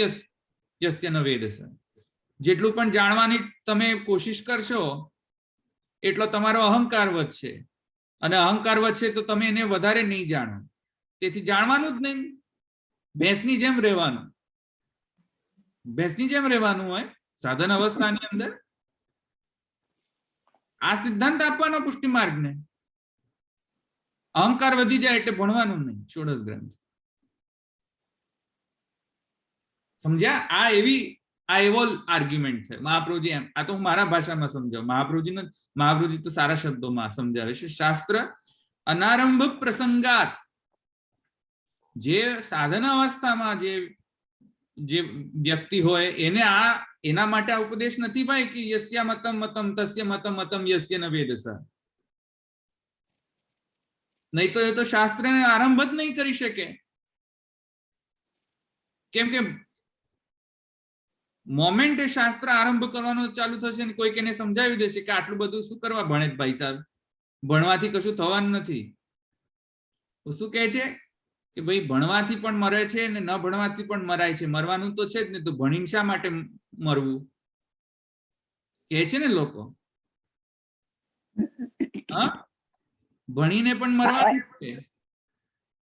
યસ્ય ન વેદસ. જેટલું પણ જાણવાની તમે કોશિશ કરશો એટલો તમારો અહંકાર વધશે, અને અહંકાર વધશે તો તમે એને વધારે નહીં જાણો. તેથી જાણવાનું જ નહીં, ભેંસની જેમ રહેવાનું. ભેંસની જેમ રહેવાનું હોય સાધન અવસ્થાની અંદર. આ સિદ્ધાંત આપવાનો પુષ્ટિ માર્ગને. અહંકાર વધી જાય એટલે ભણવાનું નહીં ષોડશ ગ્રંથ. સમજ્યા? આ એવો આર્ગ્યુમેન્ટ છે મહાપ્રભુજી. એમ આ તો હું મારા ભાષામાં સમજાવું, મહાપ્રભુજી તો સારા શબ્દોમાં સમજાવે છે. શાસ્ત્ર અનારંભ પ્રસંગાત, જે સાધન અવસ્થામાં જે વ્યક્તિ હોય એને એના માટે આ ઉપદેશ નથી ભાઈ કે યસ્યા મતમ મતમ તસ્ય મતમ મતમ યસ્ય ન વેદસ. નહીં તો એ તો શાસ્ત્રને આરંભ જ નહીં કરી શકે. કેમ કે મોમેન્ટ એ શાસ્ત્ર આરંભ કરવાનો ચાલુ થશે ને કોઈક એને સમજાવી દેશે કે આટલું બધું શું કરવા ભણે ભાઈ સાહેબ, ભણવાથી કશું થવાનું નથી. શું કહે છે કે ભાઈ ભણવાથી પણ મરે છે ને ન ભણવાથી પણ મરાય છે. મરવાનું તો છે જ ને, તો ભણીને શા માટે મરવું કહે છે ને લોકો. હા, ભણીને પણ મરવાનું છે.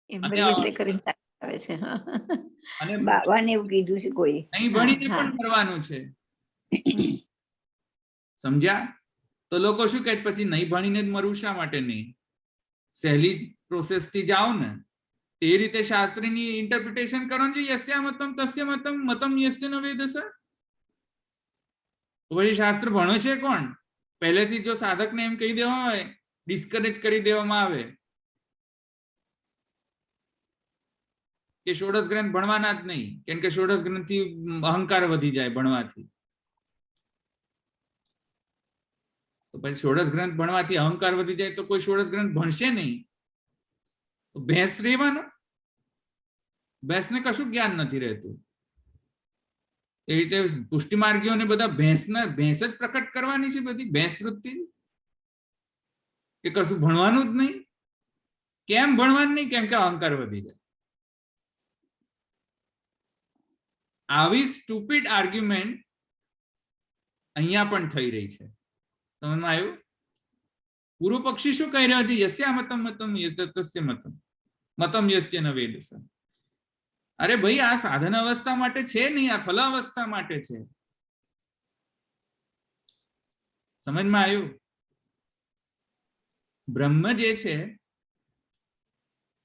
એમ બધી એટલે કરીને આવે છે. અને બાવાને એવું કીધું છે કોઈ. નહીં ભણીને પણ મરવાનું છે. સમજ્યા? તો લોકો શું કહે પછી નહીં ભણીને જ મરવું શા માટે નહીં? સહેલી પ્રોસેસ થી જાઓ ને. એ રીતે શાસ્ત્રની ઇન્ટરપ્રિટેશન કરવાનું છે. યસ્યા મતમ તસ્ય મતમ મતમ યસ્ય ન વેદસ. તો પછી શાસ્ત્ર ભણે છે કોણ? પહેલેથી જો સાધકને એમ કહી દેવામાં આવે, ડિસ્કરેજ કરી દેવામાં આવે કે ષોડશ ગ્રંથ ભણવાના જ નહીં, કેમ કે ષોડશ ગ્રંથ થી અહંકાર વધી જાય ભણવાથી. તો પછી ષોડશ ગ્રંથ ભણવાથી અહંકાર વધી જાય તો કોઈ ષોડશ ગ્રંથ ભણશે નહીં. ભેંસ રહેવાનું, ભેંસને કશું જ્ઞાન નથી રહેતું. એ રીતે પુષ્ટિ માર્ગીઓને બધા ભેંસ જ પ્રકટ કરવાની છે, બધી ભેંસ વૃત્તિ, કે કશું ભણવાનું જ નહીં. કેમ ભણવાનું નહીં? કેમ કે અહંકાર વધી જાય. આવી સ્ટુપિડ આર્ગ્યુમેન્ટ અહીંયા પણ થઈ રહી છે. સમજમાં આવ્યું? પૂર્વ પક્ષી શું કહી રહ્યો છે? યસ્યા મતમ મતમ તસ્ય મતમ મતમ યસ્ય ન વેદસ. અરે ભાઈ, આ સાધન અવસ્થા માટે છે નહીં, આ ફલ અવસ્થા માટે છે. સમજમાં આવ્યું? બ્રહ્મ જે છે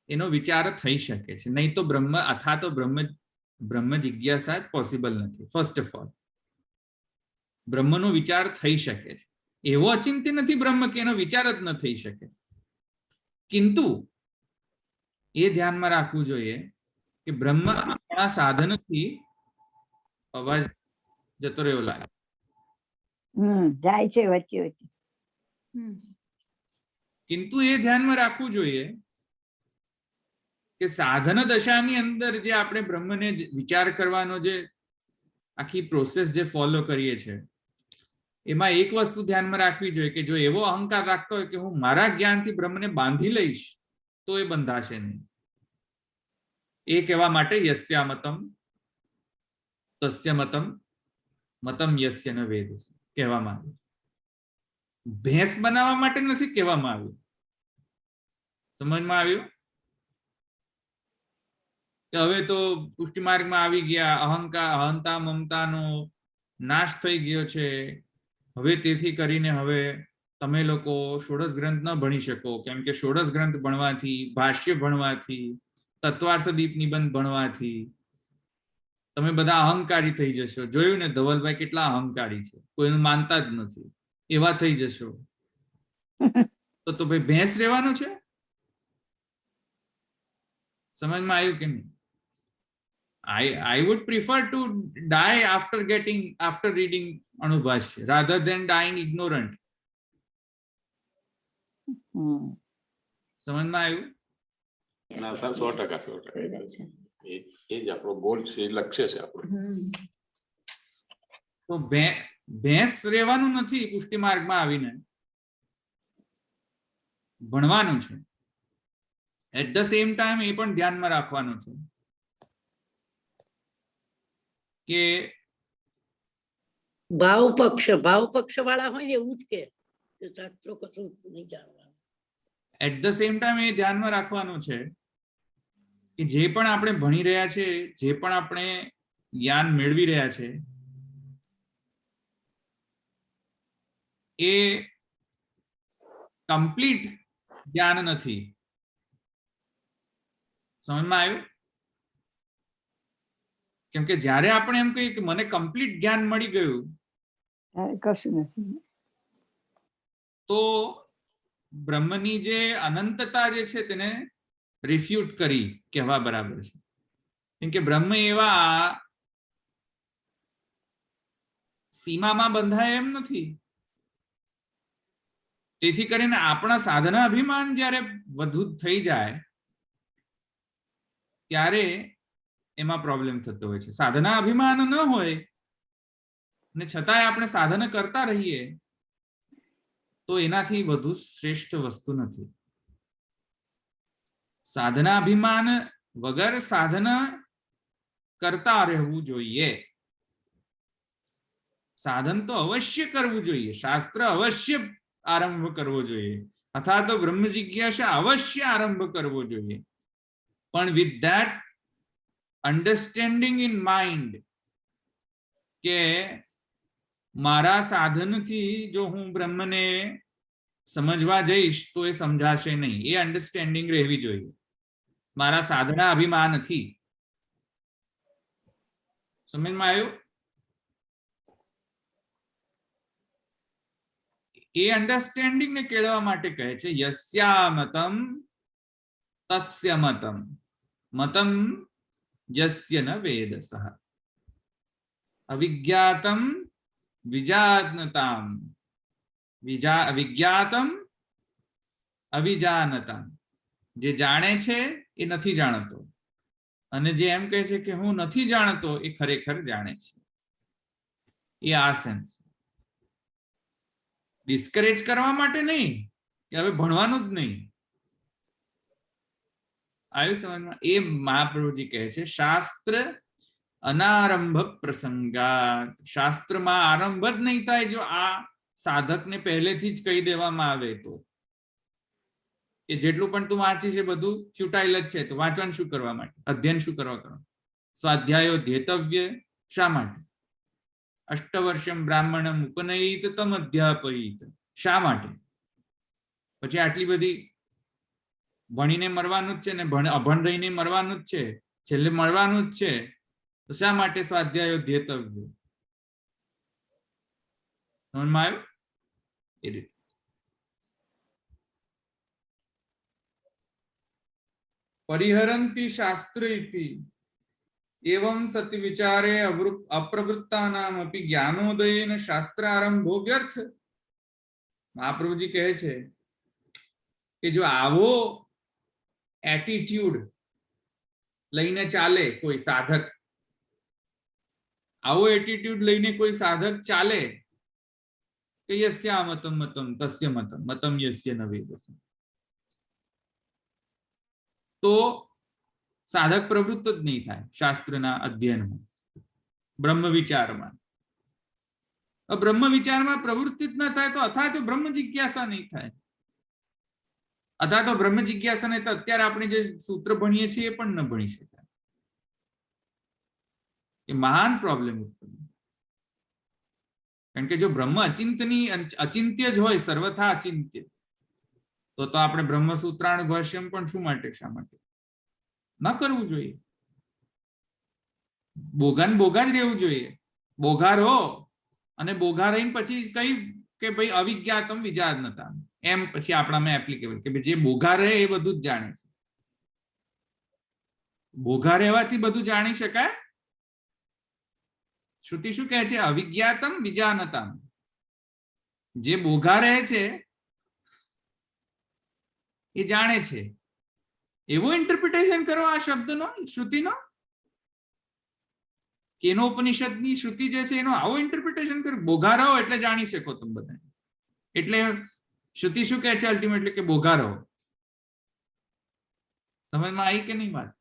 એનો વિચાર થઈ શકે છે, નહીં તો બ્રહ્મ અથવા તો બ્રહ્મ જિજ્ઞાસા જ પોસિબલ નથી. ફર્સ્ટ ઓફ ઓલ બ્રહ્મનો વિચાર થઈ શકે છે. એવો અચિંત્ય નથી બ્રહ્મ કે એનો વિચાર જ ન થઈ શકે. કિંતુ એ ધ્યાનમાં રાખવું જોઈએ કે બ્રહ્મ આપણા સાધનથી, અવાજ જતો રહ્યો લાગે, જાય છે વચ્ચે વચ્ચે. કિંતુ એ ધ્યાનમાં રાખવું જોઈએ કે સાધન દશાની અંદર જે આપણે બ્રહ્મને વિચાર કરવાનો જે આખી પ્રોસેસ જે ફોલો કરીએ છીએ, એમાં એક વસ્તુ ધ્યાનમાં રાખવી જોઈએ કે જો એવો અહંકાર રાખતો હોય કે હું મારા જ્ઞાનથી બ્રહ્મને બાંધી લઈશ તો એ બંધાશે નહીં. એ કહેવા માટે યસ્યા મતમ તસ્ય મતમ મતમ યસ્ય ન વેદસ કહેવામાં આવ્યું. ભેંસ બનાવવા માટે નથી કહેવામાં આવ્યું. સમજમાં આવ્યું? કે હવે તો પુષ્ટિ માર્ગમાં આવી ગયા, અહંતા મમતાનો નાશ થઈ ગયો છે, હવે તેથી કરીને હવે તમે લોકો ષોડશ ગ્રંથ ન ભણી શકો, કેમ કે ષોડશ ગ્રંથ ભણવાથી, ભાષ્ય ભણવાથી, તત્વાર્થ દીપ નિબંધ ભણવાથી તમે બધા અહંકારી થઈ જશો. જોયું ને ધવલભાઈ કેટલા અહંકારી છે, કોઈનું માનતા જ નથી, એવા થઈ જશો. તો ભાઈ ભેંસ રહેવાનું છે. સમજમાં આવ્યું કે નહીં? I would prefer to die after reading Anubhashya rather than dying ignorant. સમજમાં આવ્યું? ના સર, 100%. એ જ આપણો ગોલ છે, લક્ષ્ય છે આપણું. તો ભેંસ રહેવાનું નથી પુષ્ટિ માર્ગમાં આવીને, ભણવાનું છે. એટ ધ સેમ ટાઈમ એ પણ ધ્યાનમાં રાખવાનું છે કે ભાવ પક્ષ વાળા હોય ને એવું જ કે શાસ્ત્રો કશું નહીં જાણવાનું. એટ ધ સેમ ટાઈમ એ ધ્યાનમાં રાખવાનું છે કે જે પણ આપણે ભણી રહ્યા છે, જે પણ આપણે જ્ઞાન મેળવી રહ્યા છે, એ કમ્પ્લીટ જ્ઞાન નથી. સમજમાં આવ્યું? કેમ કે જ્યારે આપણે એમ કહીએ કે મને કમ્પ્લીટ જ્ઞાન મળી ગયું, ત્યારે કશું નથી. તો બ્રહ્મની જે અનંતતા જે છે તેને રિફ્યુટ કરી કહેવા બરાબર છે. કેમ કે બ્રહ્મ એવા સીમામાં બંધાય એમ નથી. તેથી કરીને આપણા સાધના અભિમાન જ્યારે વધુ થઈ જાય ત્યારે એમાં પ્રોબ્લેમ થતો હોય છે. સાધના અભિમાન ન હોય ને છતાંય આપણે સાધન કરતા રહીએ તો એનાથી વધુ શ્રેષ્ઠ વસ્તુ નથી. સાધના અભિમાન વગર સાધના કરતા રહેવું જોઈએ. સાધન તો અવશ્ય કરવું જોઈએ, શાસ્ત્ર અવશ્ય આરંભ કરવો જોઈએ, અથવા તો બ્રહ્મ જિજ્ઞાસા અવશ્ય આરંભ કરવો જોઈએ, પણ with that understanding in mind કે મારા સાધનથી જો હું બ્રહ્મને સમજવા જઈશ તો એ સમજાશે નહીં. એ અન્ડરસ્ટેન્ડિંગ રહેવી જોઈએ, મારા સાધના અભિમાનથી. સમજમાં આવ્યું? એ અન્ડરસ્ટેન્ડિંગ ને કેળવવા માટે કહે છે યસ્યા મતમ તસ્ય મતમ મતમ યસ્ય ન વેદસઃ અવિજ્ઞાતમ વિજાનતામ વિજ્ઞાતમ અવિજાનતામ. જે જાણે છે એ નથી જાણતો, અને જે એમ કહે છે કે હું નથી જાણતો એ ખરેખર જાણે છે. એ આ સેન્સ. ડિસ્કરેજ કરવા માટે નહીં કે હવે ભણવાનું જ નહીં. આવ્યું સમજમાં? એ મહાપ્રભુજી કહે છે શાસ્ત્ર અનારંભ પ્રસંગાત. શાસ્ત્રમાં આરંભ જ નહીં થાય જો આ સાધકને પહેલેથી જ કહી દેવામાં આવે તો કે જેટલું પણ તું વાંચી છે બધું ફ્યુટાઇલ જ છે, તો વાંચવાનું શું કરવા માટે? અધ્યયન શું કરવા કરવાનું? સ્વાધ્યાયો ધ્યેતવ્ય શા માટે? અષ્ટવર્ષમ બ્રાહ્મણમ ઉપનયિત તમ અધ્યાપયિત શા માટે? પછી આટલી બધી ભણીને મરવાનું જ છે ને અભણ રહીને મરવાનું જ છે, છેલ્લે મળવાનું જ છે, તો શા માટે સ્વાધ્યાયો ધ્યેતવ્ય? સમજમાં આવ્યું? એ રીતે પરિહરંતિ શાસ્ત્ર ઇતિ એવં સતિ વિચારે અપ્રવૃત્તાનામ અપી જ્ઞાનોદયેન શાસ્ત્ર આરંભો વ્યર્થ. મહાપ્રભુજી કહે છે કે જો આવો એટીટ્યુડ લઈને ચાલે કોઈ સાધક, આવો એટીટ્યુડ લઈને કોઈ સાધક ચાલે કે યસ્યા મતમ મતમ તસ્ય મતમ મતમ યસ્ય ન વેદસઃ, તો સાધક પ્રવૃત્ત જ નહીં થાય શાસ્ત્રના અધ્યયનમાં, બ્રહ્મ વિચારમાં. બ્રહ્મ વિચારમાં પ્રવૃત્તિ જ ન થાય તો અથવા તો બ્રહ્મ જિજ્ઞાસા નહીં થાય, અથવા તો બ્રહ્મ જિજ્ઞાસા ને તો અત્યારે આપણે જે સૂત્ર ભણીએ છીએ એ પણ ન ભણી શકાય. એ મહાન પ્રોબ્લેમ ઉત્પન્ન. કારણ કે જો બ્રહ્મ અચિંત્ય જ હોય, સર્વથા અચિંત્ય, તો આપણે બ્રહ્મસૂત્રાણ ભાષ્યમ પણ શું માટે શા માટે ન કરવું જોઈએ? બોગાન બોગા જ રહેવું જોઈએ. બોગા રહો અને બોગા રહીને પછી કઈ કે ભાઈ અવિજ્ઞાતમ વિજાનતામ, એમ પછી આપણામાં એપ્લિકેબલ કે જે બોગા રહે એ બધું જ જાણે છે. બોગા રહેવાથી બધું જાણી શકાય? શ્રુતિ શું કહે છે? અવિજ્ઞાતમ વિજાનતામ. જે બોગા રહે છે એ જાણે છે. એવો ઇન્ટરપ્રિટેશન કરો આ શબ્દનો, શ્રુતિનો, કેનોપનિષદની શ્રુતિ જે છે એનો આવો ઇન્ટરપ્રિટેશન કરે, બોઘારો એટલે જાણી શકો તમે બધા. એટલે શ્રુતિ શું કહે છે અલ્ટિમેટલી કે બોઘારો. સમજમાં આવી કે નહીં વાત?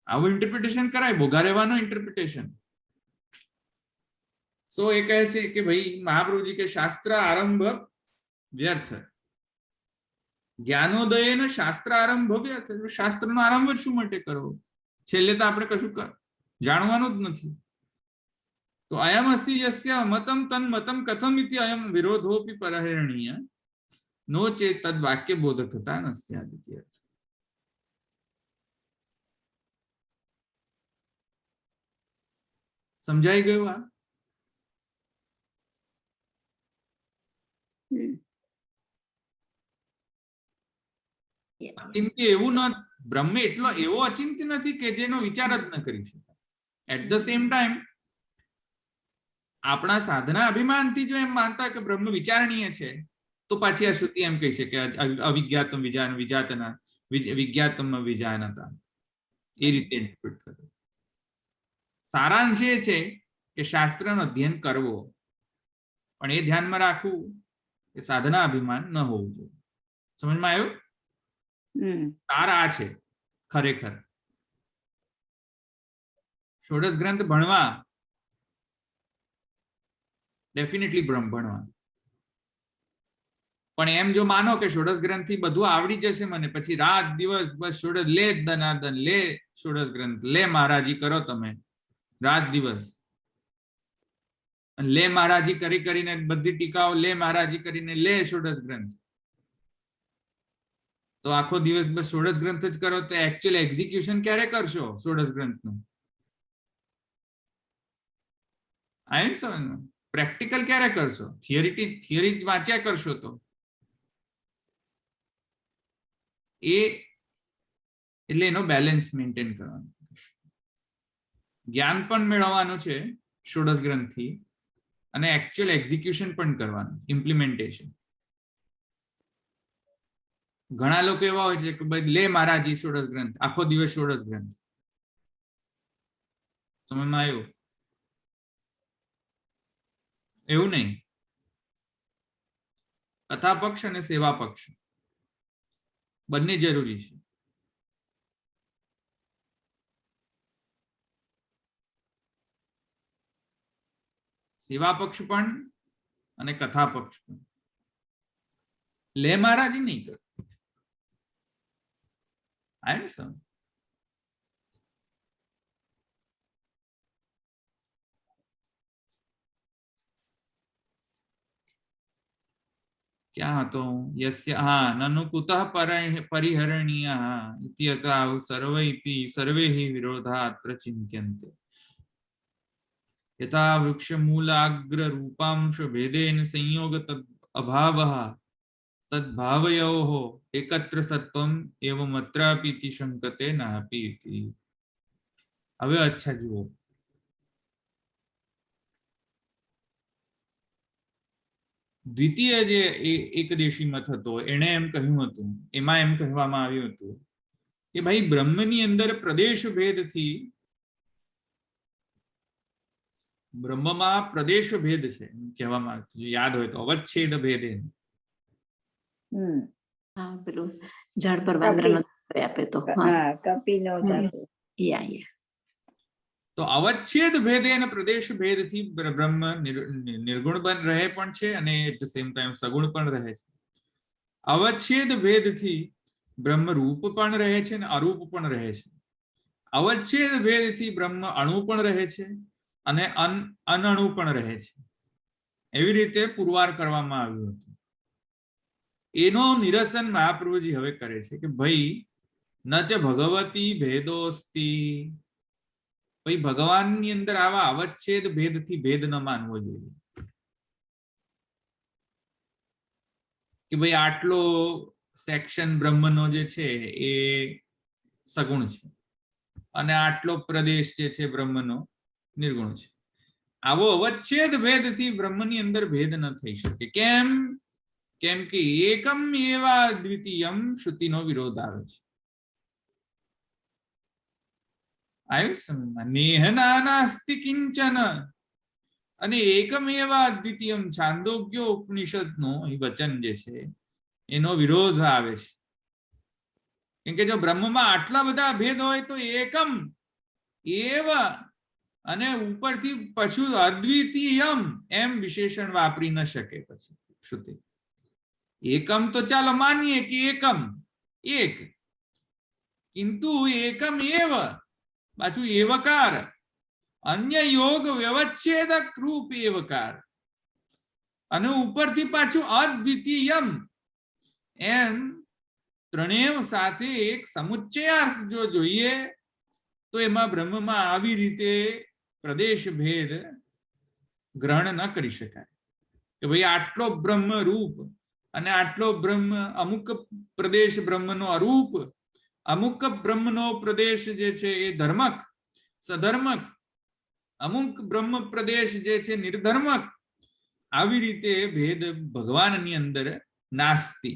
આવું ઇન્ટરપ્રિટેશન કરાય, બોઘા રહેવાનું ઇન્ટરપ્રિટેશન. સો એ કહે છે કે ભાઈ મહાપ્રભુજી કે શાસ્ત્ર આરંભ વ્યર્થ, જ્ઞાનોદય શાસ્ત્ર આરંભ વ્યર્થ. શાસ્ત્રનો આરંભ શું માટે કરવો? છેલ્લે તો આપણે કશું જાણવાનું જ નથી. તો અયમ અસ્તિ યસ્ય મતમ તન મતમ કથમ ઇતિ અયમ વિરોધોપી પરહરણીય નો ચેત તદ વાક્ય બોધકતા નસ્યાદિતિ. સમજાઈ ગયું? આ અચિંત્ય એવું ન, બ્રહ્મ એટલો એવો અચિંત્ય નથી કે જેનો વિચાર જ ન કરી શકાય. એટ ધ સેમ ટાઈમ આપણા સાધના અભિમાનથી જો એમ માનતા કે બ્રહ્મ વિચારણીય છે, તો પાછી આ શ્રુતિ એમ કહી છે કે અવિજ્ઞાતમ વિજાન વિજાતના વિજ્ઞાતમ વિજાનતા, એ રીતે ઇન્ટરપ્રિટ કરો. સારાંશ એ છે કે શાસ્ત્રનો અધ્યયન કરવો, પણ એ ધ્યાનમાં રાખવું કે સાધના અભિમાન ન હોવું જોઈએ. સમજમાં આવ્યું? સાર આ છે ખરેખર. ષોડશ ગ્રંથ ભણવા, ડેફિનેટલી ભણવા, પણ એમ જો માનો કે ષોડશ ગ્રંથ થી બધું આવડી જશે મને, પછી રાત દિવસ બસ ષોડશ લે દનાદન લે, ષોડશ ગ્રંથ લે મહારાજી કરો તમે રાત દિવસ, લે મહારાજી કરી કરીને બધી ટીકાઓ લે મહારાજી કરીને લે ષોડશ ગ્રંથ, તો આખો દિવસ બસ ષોડશ ગ્રંથ જ કરો, તો એકચ્યુઅલ એક્ઝિક્યુશન ક્યારે કરશો ષોડશ ગ્રંથનું? આઈ સમજ? પ્રેક્ટિકલ ક્યારે કરશો? થિયરી વાંચ્યા કરશો તો એ, એટલે એનો બેલેન્સ મેન્ટેન કરવાનો. જ્ઞાન પણ મેળવવાનું છે ષોડશ ગ્રંથથી, અને એકચ્યુઅલ એક્ઝિક્યુશન પણ કરવાનું, ઇમ્પ્લિમેન્ટેશન. ઘણા લોકો એવા હોય છે કે ભાઈ લે મહારાજી ષોડશ ગ્રંથ, આખો દિવસ ષોડશ ગ્રંથ. સમજમાં આવ્યું? એવું નહીં. કથા પક્ષ અને સેવા પક્ષ બંને જરૂરી છે. સેવા પક્ષ પણ અને કથા પક્ષ પણ. લે મહારાજી નહીં કર. આઈ સમ क्या तो यस्य हाँ ननु कुतः परिहरणीयः इति अतः सर्वे हि विरोधा अत्र चिन्त्यन्ते. यथा वृक्षमूलाग्र रूपांश भेदेन संयोग तद् अभावः तद्भावयोः एकत्र सत्वम् एवं अत्रापि इति शंकते नापि इति. હવે અચ્છા જુઓ, દ્વિતીય જે એકદેશી મત હતો એણે એમ કહ્યું હતું, એમાં એમ કહેવામાં આવ્યું હતું કે ભાઈ બ્રહ્મની અંદર પ્રદેશ ભેદથી, બ્રહ્મમાં પ્રદેશ ભેદ છે કહેવામાં આવતું, યાદ હોય તો અવચ્છેદ ભેદે. હા, પેલું ઝાડ પર વાંદરાનો આપે તો કપિનો તો અવચ્છેદ ભેદેન પ્રદેશ ભેદથી બ્રહ્મ નિર્ગુણ પણ રહે પણ છે અને એટ ધ સેમ ટાઈમ સગુણ પણ રહે છે. અવચ્છેદ ભેદથી બ્રહ્મ રૂપ પણ રહે છે અને અરૂપ પણ રહે છે. અવચ્છેદ ભેદથી બ્રહ્મ અણુ પણ રહે છે અને અનણુ પણ રહે છે. એવી રીતે પુરવાર કરવામાં આવ્યું હતું. એનો નિરસન મહાપ્રભુજી હવે કરે છે કે ભાઈ ન ચ ભગવતી ભેદોસ્તિ, ભાઈ ભગવાનની અંદર આવા અવચ્છેદ ભેદથી ભેદ ન માનવો જોઈએ કે ભાઈ આટલો સેક્શન બ્રહ્મનો જે છે એ સગુણ છે અને આટલો પ્રદેશ જે છે બ્રહ્મનો નિર્ગુણ છે. આવો અવચ્છેદ ભેદથી બ્રહ્મની અંદર ભેદ ન થઈ શકે. કેમ? કેમ કે એકમ એવા દ્વિતીયમ શ્રુતિનો વિરોધ આવે છે. આવ્યું સમજમાં? નેહના નાસ્તિ કિંચન અને એકમેવા અદ્વિતીયમ છાંદોગ્ય ઉપનિષદનો એ વચન જે છે એનો વિરોધ આવે છે. કેમ કે જો બ્રહ્મમાં આટલા બધા ભેદ હોય તો એકમ એવ અને ઉપરથી પાછું અદ્વિતીયમ એમ વિશેષણ વાપરી ન શકે. પછી શ્રુતિ એકમ તો ચાલો માનીએ કે એકમ એક, કિંતુ એકમ એવ પાછું એવકાર, અન્ય યોગ વ્યવચ્છેદક રૂપ એવકાર, અને ઉપરથી પાછું અદ્વિતીયમ એમ ત્રણેય સાથે એક સમુચ્ચયાર્થ જો જોઈએ તો એમાં બ્રહ્મમાં આવી રીતે પ્રદેશ ભેદ ગ્રહણ ન કરી શકાય કે ભાઈ આટલો બ્રહ્મ રૂપ અને આટલો બ્રહ્મ, અમુક પ્રદેશ બ્રહ્મનો અરૂપ, અમુક બ્રહ્મનો પ્રદેશ જે છે એ ધર્મક સધર્મક, અમુક બ્રહ્મ પ્રદેશ જે છે નિર્ધર્મક. આવી રીતે ભેદ ભગવાનની અંદર નાસ્તિ.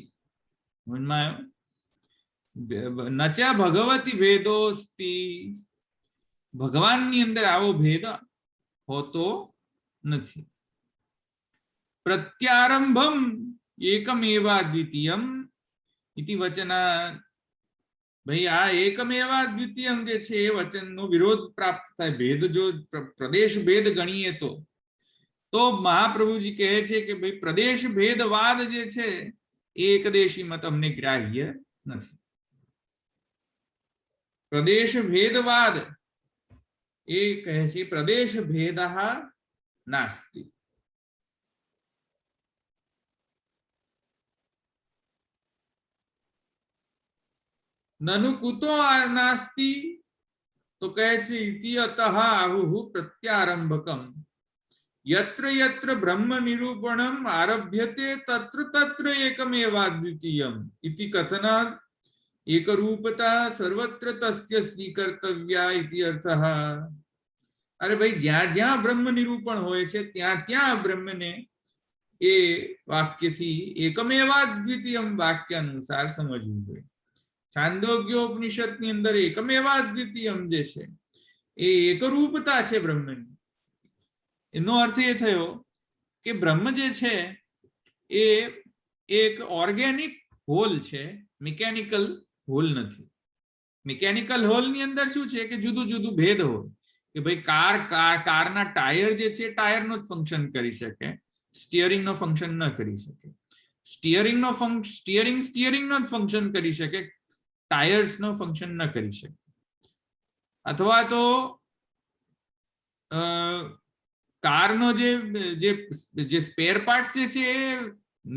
નચ ભગવતી ભેદોસ્તિ, ભગવાનની અંદર આવો ભેદ હોતો નથી. પ્રત્યારંભમ એકમેવા દ્વિતીયમ ઇતિ વચના. ભાઈ આ એકમેવા દ્વિતીયમ જે છે એ વચનનો વિરોધ પ્રાપ્ત થાય. ભેદ જો પ્રદેશ ભેદ ગણીએ તો મહાપ્રભુજી કહે છે કે ભાઈ પ્રદેશ ભેદવાદ જે છે એ એકદેશીમાં તમને ગ્રાહ્ય નથી. પ્રદેશ ભેદવાદ એ કહે છે પ્રદેશ ભેદ નાસ્તિ. નનુ કુતો નાસ્તિ તો કહે છે ઇતિ અતઃ આહુઃ પ્રત્યારંભકમ યત્ર યત્ર બ્રહ્મ નિરૂપણમ આરભ્યતે તત્ર તત્ર એકમેવાદ્વિતીયમ ઇતિ કથનાદ એકરૂપતા સર્વત્ર તસ્ય સ્વીકર્તવ્યા ઇતિ અર્થઃ. અરે ભાઈ જ્યાં જ્યાં બ્રહ્મ નિરૂપણ હોય છે ત્યાં ત્યાં બ્રહ્મને એ વાક્યથી એકમેવાદ્વિતીયમ વાક્ય અનુસાર સમજવું જોઈએ. છાંદોગ્યોપનિષદની અંદર એકમેવાદ્વિતીયમ જે છે એ એકરૂપતા છે બ્રહ્મની. એનો અર્થ એ થયો કે બ્રહ્મ જે છે એ એક ઓર્ગેનિક હોલ છે, મિકેનિકલ હોલ નથી. મિકેનિકલ હોલની અંદર શું છે કે જુદું જુદું ભેદ હોય કે ભાઈ કારના ટાયર જે છે ટાયરનો જ ફંક્શન કરી શકે, સ્ટીયરિંગનો ફંક્શન ન કરી શકે. સ્ટીયરિંગનો જ ફંક્શન કરી શકે, ટાયર્સનો ફંક્શન ન કરી શકે. અથવા તો કારનો જે સ્પેર પાર્ટ જે છે એ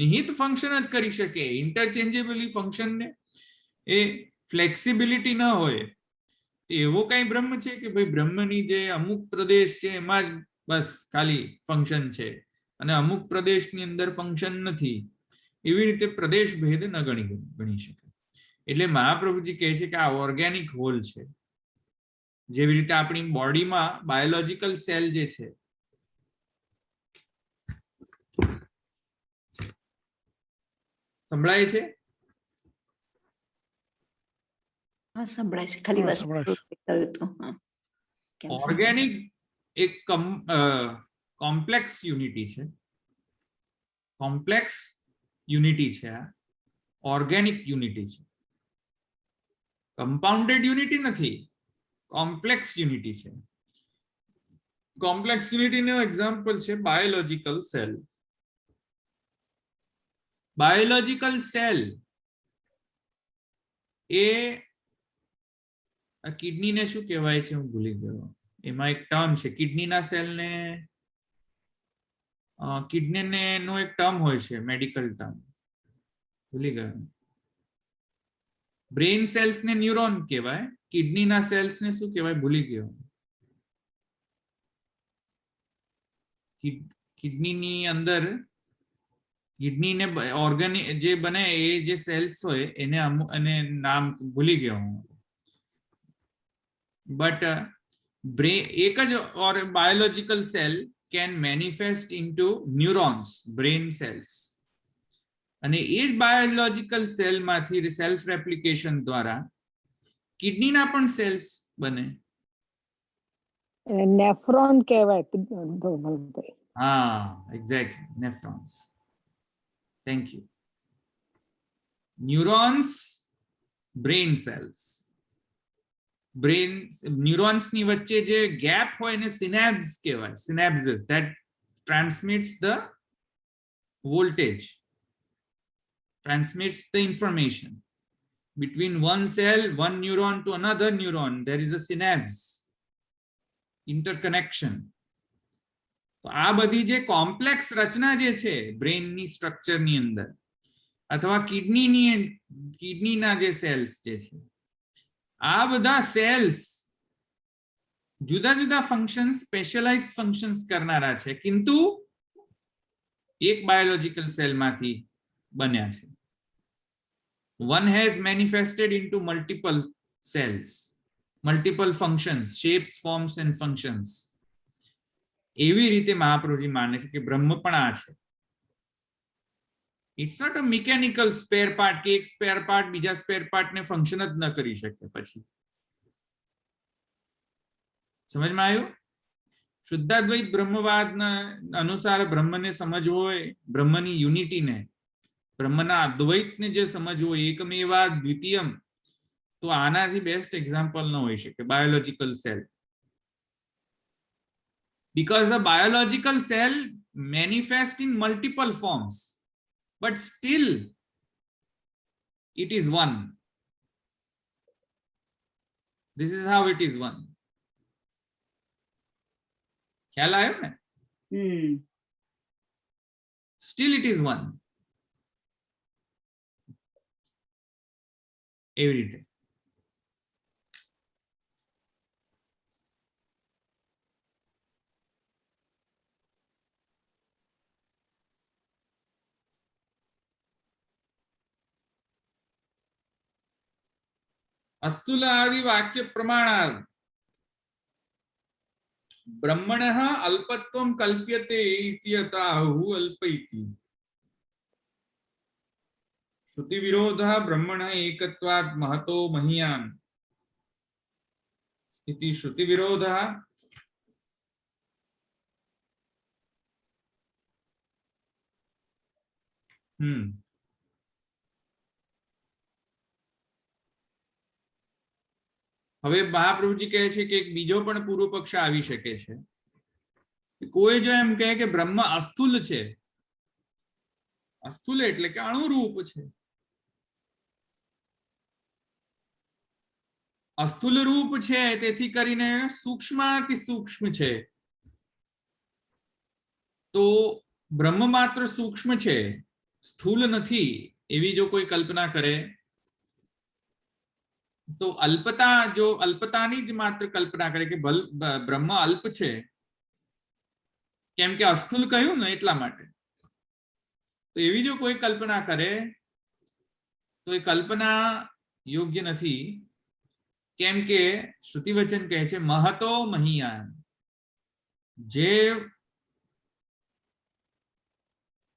નિહિત ફંક્શન જ કરી શકે, ઇન્ટરચેન્જેબલી ફંક્શનને એ ફ્લેક્સિબિલિટી ન હોય. એવો કઈ બ્રહ્મ છે કે ભાઈ બ્રહ્મની જે અમુક પ્રદેશ છે એમાં જ બસ ખાલી ફંક્શન છે અને અમુક પ્રદેશની અંદર ફંક્શન નથી. એવી રીતે પ્રદેશ ભેદ ન ગણી શકે. એટલે મહાપ્રભુજી કહે છે કે આ ઓર્ગેનિક હોલ છે. જેવી રીતે આપણી બોડીમાં બાયોલોજિકલ સેલ જે છે સંભળાય છે? હા સંભળાય છે. ખાલી વસ્તુ કહ્યું હતું. ઓર્ગેનિક એક કોમ્પ્લેક્સ યુનિટી છે. કોમ્પ્લેક્સ યુનિટી છે આ ઓર્ગેનિક યુનિટી છે. કમ્પાઉન્ડેડ યુનિટી નથી, કોમ્પ્લેક્સ યુનિટી છે. કોમ્પ્લેક્સ યુનિટીનો એક્ઝામ્પલ છે બાયોલોજિકલ સેલ. બાયોલોજિકલ સેલ એ કિડનીને શું કહેવાય છે હું ભૂલી ગયો. એમાં એક ટર્મ છે કિડનીના સેલને, કિડનીને નો એક ટર્મ હોય છે મેડિકલ ટર્મ, ભૂલી ગયો. બ્રેઇન સેલ્સ ને ન્યુરોન કહેવાય, કિડનીના સેલ્સ ને શું કહેવાય ભૂલી ગયો. કિડનીની અંદર કિડનીને ઓર્ગન જે બને એ જે સેલ્સ હોય એને અને નામ ભૂલી ગયો હું. બટ એક જ biological cell can manifest into neurons, brain cells. અને એ જ બાયોલોજિકલ સેલમાંથી સેલ્ફ રેપ્લિકેશન દ્વારા કિડનીના પણ સેલ્સ બને નેફ્રોન કહેવાય Dhavalbhai. exactly, nephrons. Thank you. Neurons, brain cells. Neurons ની વચ્ચે જે ગેપ હોય એને synapse કહેવાય. Synapses that transmits the voltage, transmits the information between one cell, one neuron to another neuron. There is a synapse, interconnection. તો આ બધી જે કોમ્પ્લેક્સ રચના જે છે બ્રેનની સ્ટ્રક્ચરની અંદર અથવા કિડનીના જે સેલ્સ જે છે, આ બધા સેલ્સ જુદા જુદા ફંક્શન, સ્પેશિયલાઇઝ ફંક્શન્સ કરનારા છે, કિંતુ એક બાયોલોજીકલ સેલમાંથી બન્યા છે. One has manifested into multiple cells, multiple functions, shapes, forms and functions. એવી રીતે મહાપ્રભુજી માને છે કે બ્રહ્મ પણ આ છે. It's not a mechanical spare part કે એક સ્પેર પાર્ટ બીજા સ્પેર પાર્ટ ને ફંક્શન જ ન કરી શકે. પછી સમજમાં આવ્યું? શુદ્ધાદ્વૈત બ્રહ્મવાદના અનુસાર બ્રહ્મને સમજવો હોય, બ્રહ્મની યુનિટીને, બ્રહ્મના અદ્વૈતને જે સમજવું હોય, એકમેવા દ્વિતીયમ, તો આનાથી બેસ્ટ એક્ઝામ્પલ ન હોઈ શકે biological cell. Because the biological cell manifests in multiple forms, but still it is one. This is how it is one. ખ્યાલ આવ્યો ને? Still it is one. એવી રીતે અસ્તુલ આદि વાક્ય પ્રમાણાર્થ બ્રહ્મણઃ અલ્પત્વં કલ્પ્યતે ઇતિ અતાહુ અલ્પ ઇતિ. શ્રુતિ વિરોધઃ બ્રહ્મણઃ એકત્વાत् महतो महीयान् इति श्रुति विरोधः. હવે મહાપ્રભુજી કહે છે કે એક બીજો પણ પૂર્વ પક્ષ આવી શકે છે. કોઈ જો એમ કહે કે બ્રહ્મ અસ્થૂલ છે, અસ્થૂલ એટલે કે અણુરૂપ છે, અસ્થૂલ રૂપ છે, તેથી કરીને સૂક્ષ્માતિ સૂક્ષ્મ છે. તો બ્રહ્મ માત્ર સૂક્ષ્મ છે, સ્થૂલ નથી, એવી જો કોઈ કલ્પના કરે તો અલ્પતા, જો અલ્પતાની જ માત્ર કલ્પના કરે કે બ્રહ્મ અલ્પ છે, કેમ કે અસ્થૂલ કહ્યું ને એટલા માટે, તો એવી જો કોઈ કલ્પના કરે તો એ કલ્પના યોગ્ય નથી. કેમ કે શ્રુતિ વચન કહે છે મહતો મહીયાન,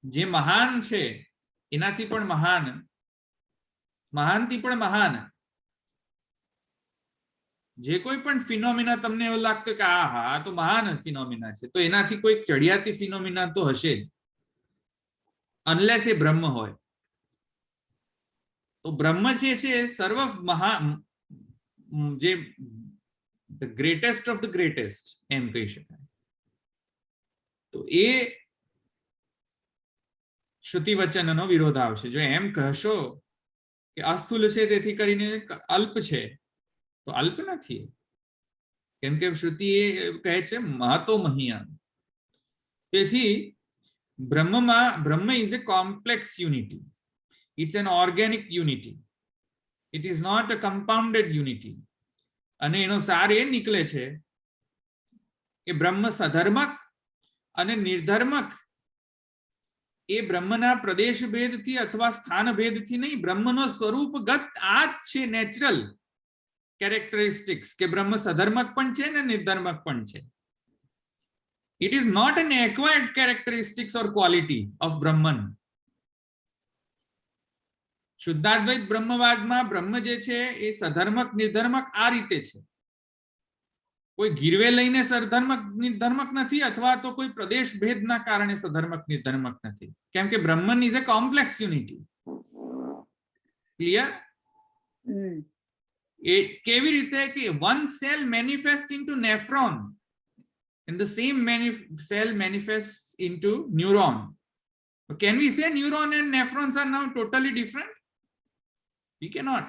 જે મહાન છે એનાથી પણ મહાન, મહાનથી પણ મહાન જે કોઈ પણ ફિનોમિના તમને એવું લાગતું કે આ હા તો મહાન ફિનોમિના છે, તો એનાથી કોઈ ચડિયાતી ફિનોમિના તો હશે જ, અનલેસ એ બ્રહ્મ હોય. તો બ્રહ્મ છે સર્વ મહાન, જે the greatest of the greatest એમ કહી શકાય. તો એ શ્રુતિ વચનનો વિરોધ આવશે. જો એમ કહેશો કે અસ્થૂલ છે તેથી કરીને અલ્પ છે, તો અલ્પ નથી, કેમ કે શ્રુતિ એ કહે છે મહતો મહીયાન. તેથી Brahma is a complex unity. It's an organic unity. It is not a compounded unity. અને એનો સાર એ નીકળે છે કે બ્રહ્મ સધર્મક અને નિર્ધર્મક એ બ્રહ્મના પ્રદેશ ભેદથી અથવા સ્થાન ભેદથી નહીં, બ્રહ્મનો સ્વરૂપગત આ જ છે નેચરલ characteristics કે બ્રહ્મ સધર્મક પણ છે ને નિર્ધર્મક પણ છે. It is not an acquired characteristics or quality of Brahman. શુદ્ધાદ્વૈત બ્રહ્મવાદમાં બ્રહ્મ જે છે એ સધર્મક નિર્ધર્મક આ રીતે છે. કોઈ ગીરવે લઈને સધર્મક નિર્ધર્મક નથી, અથવા તો કોઈ પ્રદેશ ભેદના કારણે સધર્મક નિર્ધર્મક નથી, કેમ કે Brahman is a complex unity. Clear? એ કેવી રીતે કે one cell manifest into nephron and the same cell manifests into neuron. Can we say neuron and nephrons are now totally different? We cannot.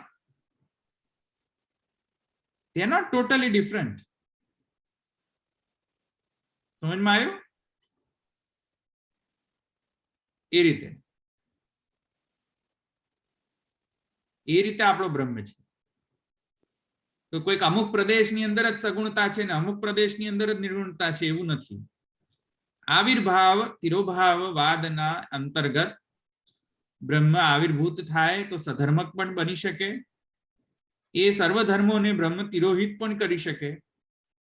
They are not totally different. समझ में आयो? એ રીતે આપણો બ્રહ્મ છે. તો કોઈક અમુક પ્રદેશની અંદર જ સગુણતા છે ને અમુક પ્રદેશની અંદર જ નિર્ગુણતા છે એવું નથી. આવિર્ભાવ તિરોભાવ વાદના અંતર્ગત બ્રહ્મ આવિર્ભૂત થાય તો સધર્મક પણ બની શકે, એ સર્વ ધર્મોને બ્રહ્મ તિરોહિત પણ કરી શકે,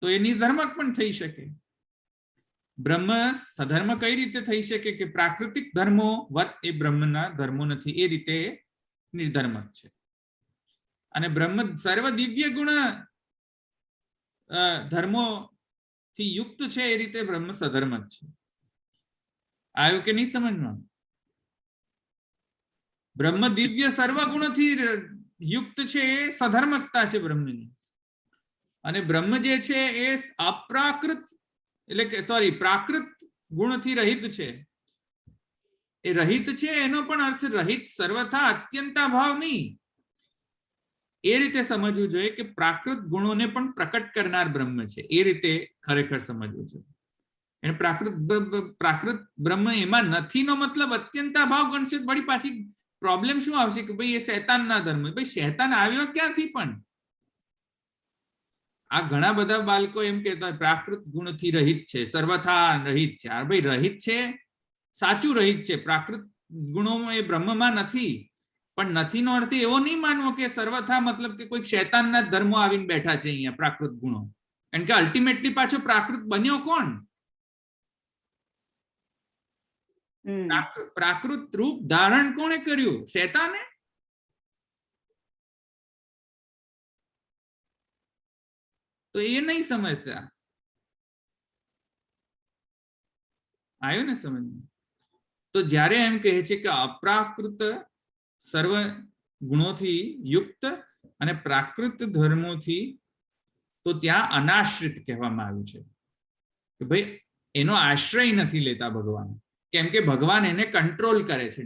તો એ નિર્ધર્મક પણ થઈ શકે. બ્રહ્મ સધર્મ કઈ રીતે થઈ શકે કે પ્રાકૃતિક ધર્મો વત એ બ્રહ્મના ધર્મો નથી, એ રીતે નિર્ધર્મક છે. અને બ્રહ્મ સર્વ દિવ્ય ગુણ ધર્મો થી યુક્ત છે, એ રીતે બ્રહ્મ સધર્મક છે. આવ્યું કે નહીં સમજમાં? બ્રહ્મ દિવ્ય સર્વ ગુણથી યુક્ત છે, એ સધર્મકતા છે બ્રહ્મની. અને બ્રહ્મ જે છે એ અપ્રાકૃત એટલે કે પ્રાકૃત ગુણથી રહિત છે. એ રહિત છે એનો પણ અર્થ રહિત સર્વથા અત્યંતાભાવ નહીં, એ રીતે સમજવું જોઈએ કે પ્રાકૃત ગુણોને પણ પ્રકટ કરનાર બ્રહ્મ છે, એ રીતે ખરેખર સમજવું જોઈએ. એને પ્રાકૃત બ્રહ્મ એમાં નથી નો મતલબ અત્યંતાભાવ ગણશે. વળી પાછી પ્રોબ્લેમ શું આવશે કે ભાઈ એ શૈતાનના ધર્મ. ભાઈ શૈતાન આવ્યો ક્યાંથી? પણ આ ઘણા બધા બાળકો એમ કહેતા પ્રાકૃત ગુણથી રહિત છે, સર્વથા રહિત છે. ભાઈ રહિત છે, સાચું રહિત છે. પ્રાકૃત ગુણો એ બ્રહ્મમાં નથી, પણ નથી નો અર્થ એવો નહીં માનવો કે સર્વથા મતલબ કે કોઈ શૈતાનના ધર્મો આવીને બેઠા છે અહીંયા પ્રાકૃત ગુણો. કારણ કે અલ્ટિમેટલી પાછો પ્રાકૃત બન્યો કોણ? પ્રાકૃત રૂપ ધારણ કોણે કર્યું? શૈતાને. તો એ નહીં સમજતા. આવ્યું ને સમજ? તો જ્યારે એમ કહે છે કે અપ્રાકૃત સર્વ ગુણોથી યુક્ત અને પ્રાકૃત ધર્મોથી, તો ત્યાં અનાશ્રિત કહેવામાં આવ્યું છે કે ભાઈ એનો આશ્રય નથી લેતા ભગવાન, કેમ કે ભગવાન એને કંટ્રોલ કરે છે.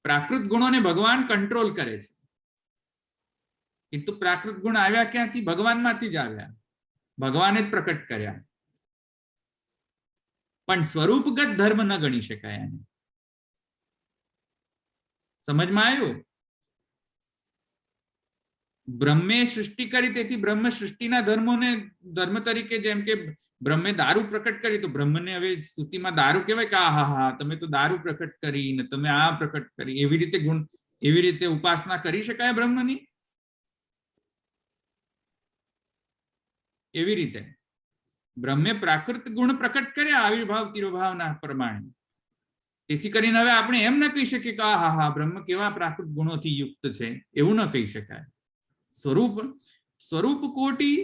પ્રાકૃત ગુણોને ભગવાન કંટ્રોલ કરે છે. কিন্তু પ્રાકૃત ગુણ આવ્યા ક્યાંથી? ભગવાનમાંથી જ આવ્યા, ભગવાને જ પ્રકટ કર્યા. પણ સ્વરૂપગત ધર્મ ન ગણી શકાય એને. સમજમાં આવ્યું? બ્રહ્મે સૃષ્ટિ કરી, તેથી બ્રહ્મ સૃષ્ટિના ધર્મોને ધર્મ તરીકે, જેમ કે બ્રહ્મે દારૂ પ્રકટ કરી તો બ્રહ્મને હવે સ્તુતિમાં દારૂ કહેવાય કે હા હા તમે તો દારૂ પ્રકટ કરી ને તમે આ પ્રકટ કરી, એવી રીતે ગુણ, એવી રીતે ઉપાસના કરી શકાય બ્રહ્મની? એવી રીતે બ્રહ્મે પ્રાકૃત ગુણ પ્રકટ કર્યા આવિર્ભાવ તિરોભાવના પ્રમાણે. તેથી કરીને હવે આપણે એમ ન કહી શકીએ કે હા હા બ્રહ્મ કેવા પ્રાકૃત ગુણોથી યુક્ત છે, એવું ન કહી શકાય. સ્વરૂપ કોટી,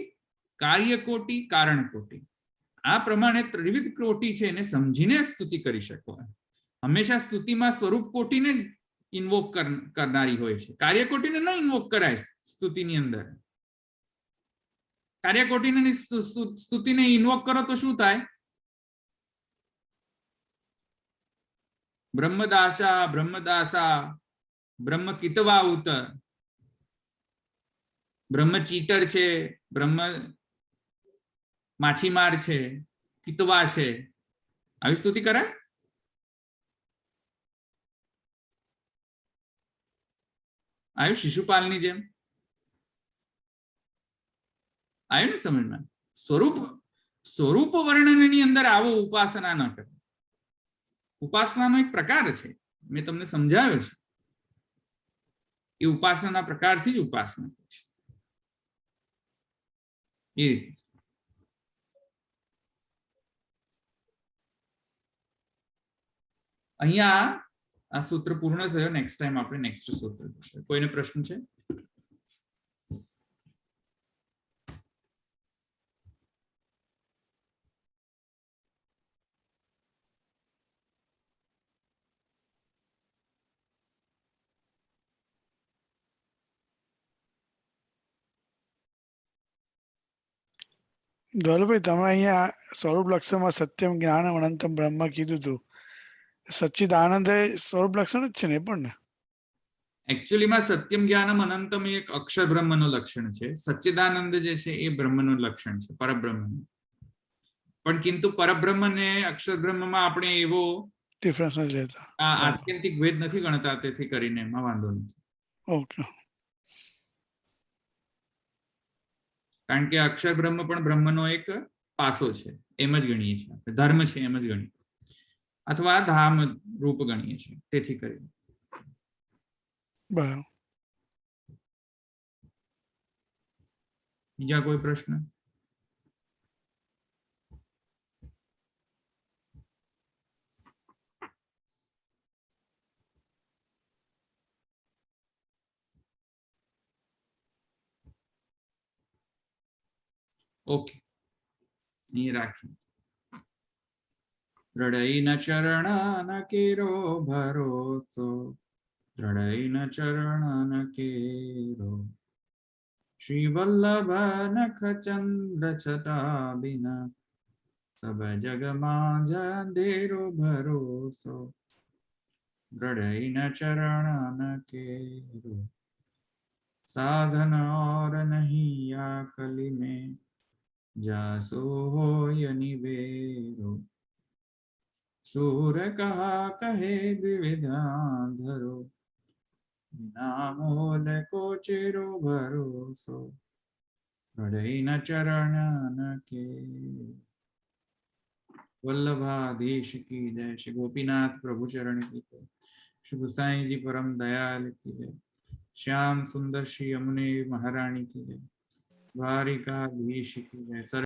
કાર્ય કોટી, કારણ કોટી, આ પ્રમાણે ત્રિવિધ કોટી છે, એને સમજીને સ્તુતિ કરી શકો. હંમેશા સ્તુતિમાં સ્વરૂપ કોટીને જ ઇન્વોક કરનારી હોય છે, કાર્ય કોટીને ન ઇન્વોક કરાય સ્તુતિની અંદર. કાર્ય કોટીની સ્તુતિને ઇન્વોક કરો તો શું થાય? બ્રહ્મદાસા, બ્રહ્મદાસા, બ્રહ્મ કિતવાઉત, બ્રહ્મ ચીટર છે, બ્રહ્મ માછીમાર છે, કિતવા છે, આવી સ્તુતિ કરાય? આવ્યું શિશુપાલની જેમ? આવ્યું ને સમજમાં? સ્વરૂપ વર્ણનની અંદર આવો ઉપાસના ન કરે. ઉપાસનાનો એક પ્રકાર છે, મેં તમને સમજાવ્યો છે. એ ઉપાસનાના પ્રકારથી જ ઉપાસના છે. એ રીતે અહીંયા આ સૂત્ર પૂર્ણ થયો. નેક્સ્ટ ટાઈમ આપણે નેક્સ્ટ સૂત્ર જોઈશું. કોઈને પ્રશ્ન છે? ધવલભાઈ તમે અહીંયા સ્વરૂપ લક્ષણમાં સત્યમ જ્ઞાનમ અનંતમ બ્રહ્મ કીધું હતું. સચ્ચિદાનંદ એ સ્વરૂપ લક્ષણ જ છે ને એ પણ ને? એકચ્યુઅલીમાં સત્યમ જ્ઞાનમ અનંતમ એ એક અક્ષર બ્રહ્મનું લક્ષણ છે. સચ્ચિદાનંદ જે છે એ બ્રહ્મનું લક્ષણ છે, પરબ્રહ્મનું. પણ કિંતુ પરબ્રહ્મ ને અક્ષર બ્રહ્મમાં આપણે એવો ડિફરન્સ નથી લેતા. આ આત્યંતિક ભેદ નથી ગણતા, તેથી કરીને એમાં વાંધો નથી. ઓકે. કારણ કે અક્ષર બ્રહ્મ પણ બ્રહ્મનો એક પાસો છે, એમ જ ગણીએ છીએ આપણે. ધર્મ છે એમ જ ગણીએ, અથવા ધામ રૂપ ગણીએ છીએ, તેથી કરીને. બરાબર. બીજા કોઈ પ્રશ્ન? ઓકે, અહીં રાખીએ. દ્રઢઈ ન ચરણ ન કેરો ભરોસો, દ્રઢઈ ન ચરણ ન કેરો, શ્રી વલ્લભ નખ ચંદ્ર છટા બિના, સબ જગમાં અંધેરો ભરોસો, દ્રઢઈ ન ચરણ ન કેરો, साधन और नहीं या कली में, जासो होय निबेरो, सूर कहा कहे द्विविधा धरो, बिना मोल को चेरो भरोसो, बढ़ई न चरण न के। वल्लभाधीश की जय। श्री गोपीनाथ प्रभु चरण की जय। श्री गुसाई जी परम दयाल की जय। श्याम सुंदर श्री यमुने महारानी की जय। द्वारिकाधीश की जय।